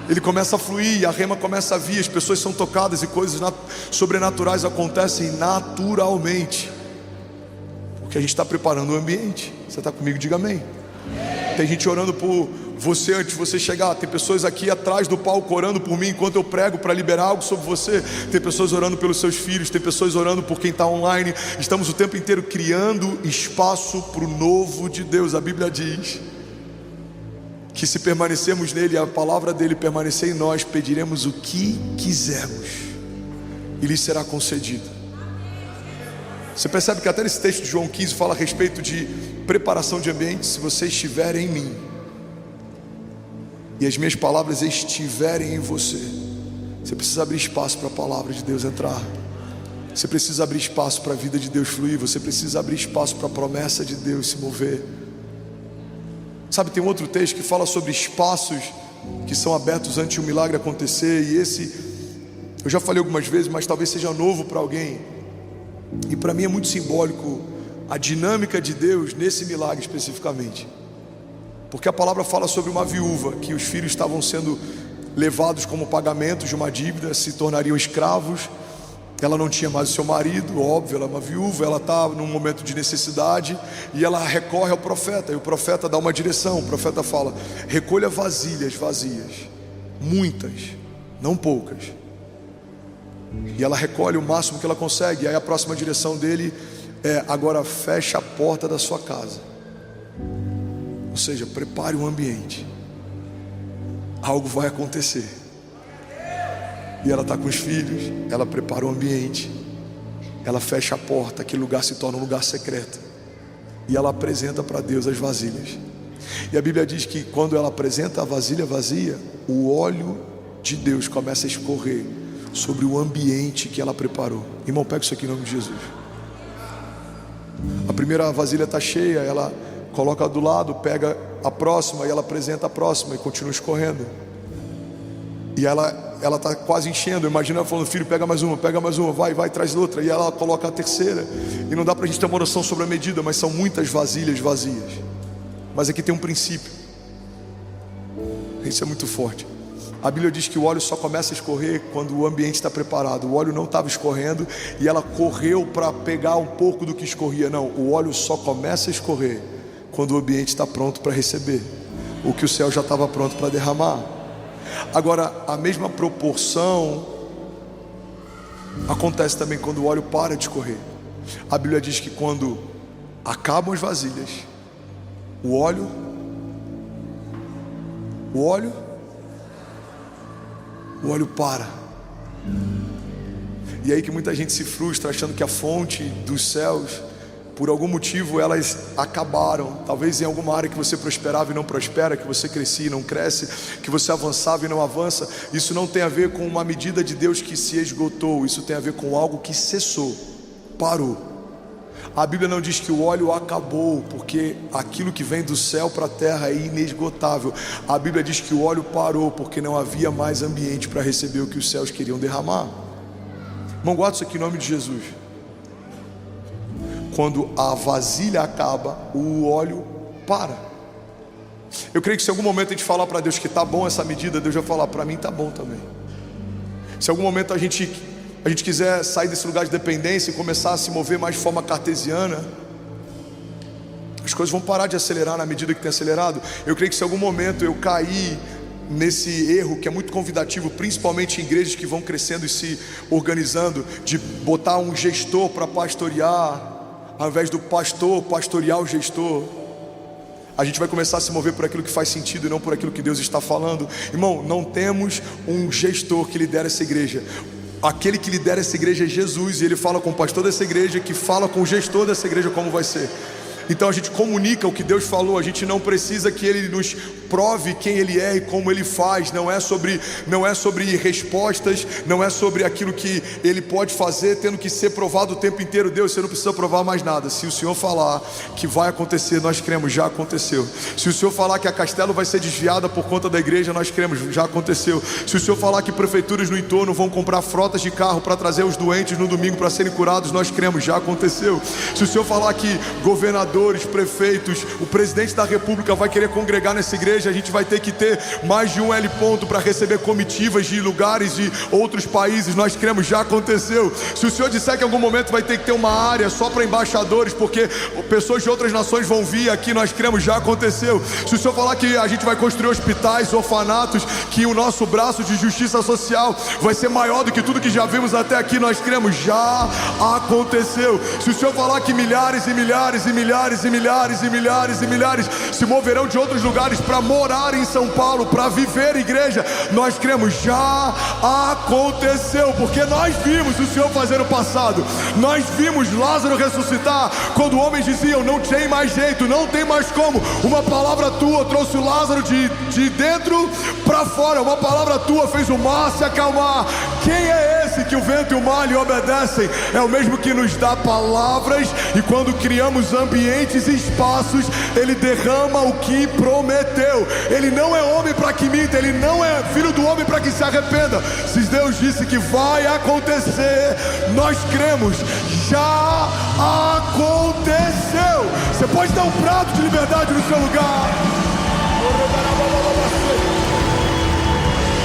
Ele começa a fluir, a rema começa a vir, as pessoas são tocadas e coisas sobrenaturais acontecem naturalmente, porque a gente está preparando o ambiente. Você está comigo? Diga amém. Tem gente orando por você antes de você chegar. Tem pessoas aqui atrás do palco orando por mim enquanto eu prego para liberar algo sobre você. Tem pessoas orando pelos seus filhos. Tem pessoas orando por quem está online. Estamos o tempo inteiro criando espaço para o novo de Deus. A Bíblia diz que se permanecermos nele, a palavra dele permanecer em nós, pediremos o que quisermos e lhe será concedido. Você percebe que até nesse texto de João 15 fala a respeito de preparação de ambiente. Se você estiver em mim e as minhas palavras estiverem em você, você precisa abrir espaço para a palavra de Deus entrar. Você precisa abrir espaço para a vida de Deus fluir. Você precisa abrir espaço para a promessa de Deus se mover. Sabe, tem um outro texto que fala sobre espaços que são abertos antes de um milagre acontecer. E esse, eu já falei algumas vezes, mas talvez seja novo para alguém. E para mim é muito simbólico a dinâmica de Deus nesse milagre especificamente. Porque a palavra fala sobre uma viúva, que os filhos estavam sendo levados como pagamentos de uma dívida, se tornariam escravos. Ela não tinha mais o seu marido, óbvio, ela é uma viúva, ela está num momento de necessidade e ela recorre ao profeta, e o profeta dá uma direção. O profeta fala: recolha vasilhas vazias, muitas, não poucas. E ela recolhe o máximo que ela consegue. E aí a próxima direção dele é: agora fecha a porta da sua casa. Ou seja, prepare um ambiente, algo vai acontecer. E ela está com os filhos, ela prepara o ambiente, ela fecha a porta, aquele lugar se torna um lugar secreto, e ela apresenta para Deus as vasilhas. E a Bíblia diz que quando ela apresenta a vasilha vazia, o óleo de Deus começa a escorrer sobre o ambiente que ela preparou. Irmão, pega isso aqui em nome de Jesus. A primeira vasilha está cheia, ela coloca do lado, pega a próxima e ela apresenta a próxima e continua escorrendo. E ela está quase enchendo. Imagina ela falando: filho, pega mais uma, vai, traz outra. E ela coloca a terceira. E não dá para a gente ter uma noção sobre a medida, mas são muitas vasilhas vazias. Mas aqui tem um princípio. Isso é muito forte. A Bíblia diz que o óleo só começa a escorrer quando o ambiente está preparado. O óleo não estava escorrendo e ela correu para pegar um pouco do que escorria. Não, o óleo só começa a escorrer quando o ambiente está pronto para receber o que o céu já estava pronto para derramar. Agora, a mesma proporção acontece também quando o óleo para de escorrer. A Bíblia diz que quando acabam as vasilhas, o óleo para. E aí que muita gente se frustra achando que a fonte dos céus, por algum motivo, elas acabaram. Talvez em alguma área que você prosperava e não prospera, que você crescia e não cresce, que você avançava e não avança. Isso não tem a ver com uma medida de Deus que se esgotou. Isso tem a ver com algo que cessou, parou. A Bíblia não diz que o óleo acabou, porque aquilo que vem do céu para a terra é inesgotável. A Bíblia diz que o óleo parou porque não havia mais ambiente para receber o que os céus queriam derramar. Irmão, guarda isso aqui em nome de Jesus. Quando a vasilha acaba, o óleo para. Eu creio que se em algum momento a gente falar para Deus que está bom essa medida, Deus vai falar: para mim está bom também. Se em algum momento a gente quiser sair desse lugar de dependência e começar a se mover mais de forma cartesiana, as coisas vão parar de acelerar na medida que tem acelerado. Eu creio que se em algum momento eu cair nesse erro que é muito convidativo, principalmente em igrejas que vão crescendo e se organizando, de botar um gestor para pastorear, ao invés do pastor pastorear o gestor, a gente vai começar a se mover por aquilo que faz sentido e não por aquilo que Deus está falando. Irmão, não temos um gestor que lidera essa igreja. Aquele que lidera essa igreja é Jesus, e ele fala com o pastor dessa igreja, que fala com o gestor dessa igreja como vai ser. Então a gente comunica o que Deus falou, a gente não precisa que Ele nos prove quem Ele é e como Ele faz. Não é sobre respostas, não é sobre aquilo que Ele pode fazer, tendo que ser provado o tempo inteiro. Deus, você não precisa provar mais nada. Se o Senhor falar que vai acontecer, nós cremos, já aconteceu. Se o Senhor falar que a Castelo vai ser desviada por conta da igreja, nós cremos, já aconteceu. Se o Senhor falar que prefeituras no entorno vão comprar frotas de carro para trazer os doentes no domingo para serem curados, nós cremos, já aconteceu. Se o Senhor falar que governadores, prefeitos, o presidente da república vai querer congregar nessa igreja, a gente vai ter que ter mais de um L ponto para receber comitivas de lugares de outros países, nós cremos, já aconteceu. Se o Senhor disser que em algum momento vai ter que ter uma área só para embaixadores, porque pessoas de outras nações vão vir aqui, nós cremos, já aconteceu. Se o Senhor falar que a gente vai construir hospitais, orfanatos, que o nosso braço de justiça social vai ser maior do que tudo que já vimos até aqui, nós cremos, já aconteceu. Se o Senhor falar que milhares e milhares e milhares e milhares e milhares e milhares se moverão de outros lugares para morar em São Paulo, para viver igreja, nós cremos, já aconteceu, porque nós vimos o Senhor fazer no passado. Nós vimos Lázaro ressuscitar, quando homens diziam, não tem mais jeito, não tem mais como. Uma palavra tua trouxe o Lázaro de dentro para fora, uma palavra tua fez o mar se acalmar. Quem é esse que o vento e o mar lhe obedecem? É o mesmo que nos dá palavras, e quando criamos ambientes e espaços, Ele derrama o que prometeu. Ele não é homem para que minta, Ele não é filho do homem para que se arrependa. Se Deus disse que vai acontecer, nós cremos, já aconteceu. Você pode dar um prato de liberdade no seu lugar.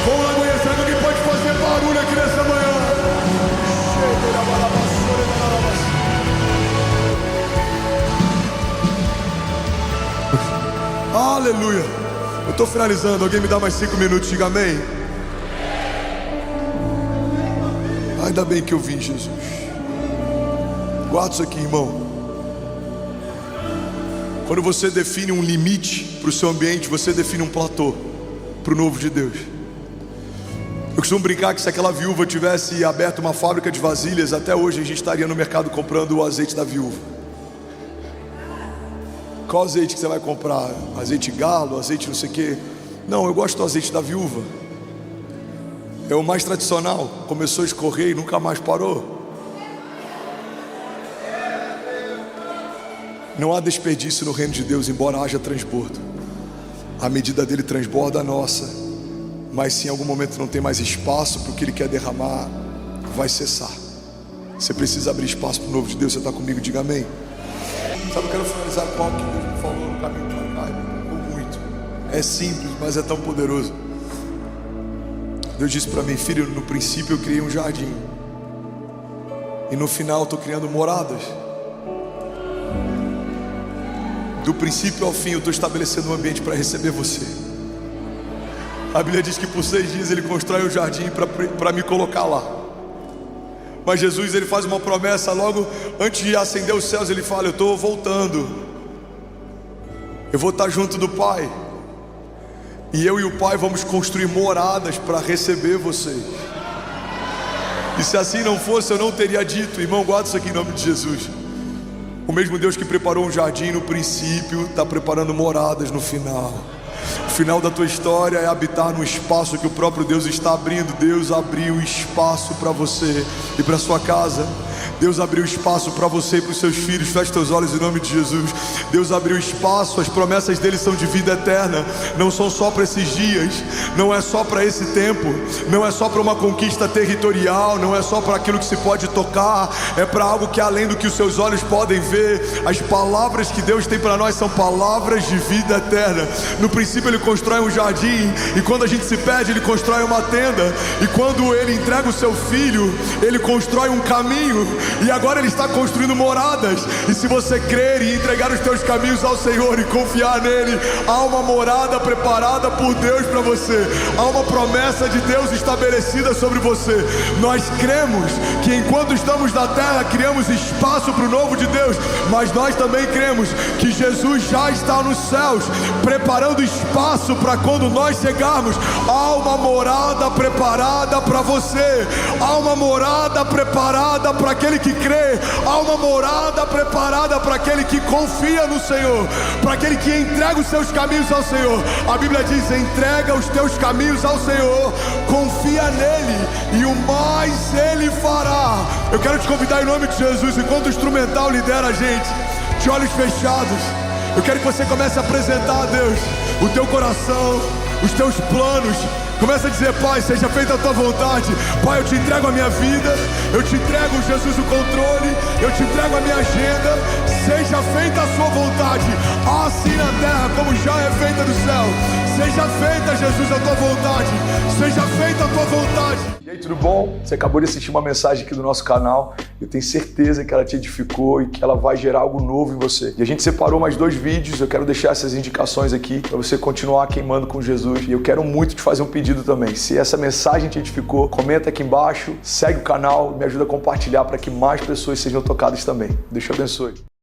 Vamos lá, conhecer, alguém pode fazer barulho aqui nessa manhã. Aleluia. Eu estou finalizando. Alguém me dá mais 5 minutos, diga amém. Ainda bem que eu vim, Jesus. Guarda isso aqui, irmão. Quando você define um limite para o seu ambiente, você define um platô para o novo de Deus. Eu costumo brincar que se aquela viúva tivesse aberto uma fábrica de vasilhas, até hoje a gente estaria no mercado comprando o azeite da viúva. Qual azeite que você vai comprar? Azeite galo, azeite não sei o quê? Não, eu gosto do azeite da viúva. É o mais tradicional. Começou a escorrer e nunca mais parou. Não há desperdício no reino de Deus, embora haja transbordo. A medida dele transborda a nossa. Mas se em algum momento não tem mais espaço para o que Ele quer derramar, vai cessar. Você precisa abrir espaço para o novo de Deus. Você está comigo? Diga amém. Sabe, eu quero finalizar com algo que Deus me falou no caminho para cá, e me tocou muito. É simples, mas é tão poderoso. Deus disse para mim, filho, no princípio eu criei um jardim, e no final eu estou criando moradas. Do princípio ao fim eu estou estabelecendo um ambiente para receber você. A Bíblia diz que por 6 dias Ele constrói um jardim para me colocar lá. Mas Jesus, Ele faz uma promessa logo antes de acender os céus. Ele fala, eu estou voltando, eu vou estar junto do Pai, e eu e o Pai vamos construir moradas para receber vocês. E se assim não fosse, eu não teria dito. Irmão, guarda isso aqui em nome de Jesus. O mesmo Deus que preparou um jardim no princípio está preparando moradas no final. O final da tua história é habitar no espaço que o próprio Deus está abrindo. Deus abriu espaço para você e para sua casa. Deus abriu espaço para você e para os seus filhos. Feche teus olhos em nome de Jesus. Deus abriu espaço, as promessas dele são de vida eterna. Não são só para esses dias, não é só para esse tempo, não é só para uma conquista territorial, não é só para aquilo que se pode tocar, é para algo que além do que os seus olhos podem ver. As palavras que Deus tem para nós são palavras de vida eterna. No princípio Ele constrói um jardim, e quando a gente se perde Ele constrói uma tenda, e quando Ele entrega o seu filho Ele constrói um caminho. e agora Ele está construindo moradas. E se você crer e entregar os teus caminhos ao Senhor e confiar nele, há uma morada preparada por Deus para você, há uma promessa de Deus estabelecida sobre você. Nós cremos que enquanto estamos na terra criamos espaço para o novo de Deus, mas nós também cremos que Jesus já está nos céus, preparando espaço para quando nós chegarmos. Há uma morada preparada para você, há uma morada preparada para aquele que crê, há uma morada preparada para aquele que confia no Senhor, para aquele que entrega os seus caminhos ao Senhor. A Bíblia diz: entrega os teus caminhos ao Senhor, confia nele e o mais Ele fará. Eu quero te convidar em nome de Jesus, enquanto o instrumental lidera a gente, de olhos fechados, eu quero que você comece a apresentar a Deus o teu coração, os teus planos. Começa a dizer: Pai, seja feita a tua vontade. Pai, eu te entrego a minha vida, eu te entrego, Jesus, o controle, eu te entrego a minha agenda. Seja feita a sua vontade, assim na terra como já é feita no céu. Seja feita, Jesus, a tua vontade. Seja feita a tua vontade. E aí, tudo bom? Você acabou de assistir uma mensagem aqui do nosso canal. Eu tenho certeza que ela te edificou e que ela vai gerar algo novo em você. E a gente separou mais 2 vídeos. Eu quero deixar essas indicações aqui para você continuar queimando com Jesus. E eu quero muito te fazer um pedido também. Se essa mensagem te edificou, comenta aqui embaixo, segue o canal, me ajuda a compartilhar para que mais pessoas sejam tocadas também. Deus te abençoe.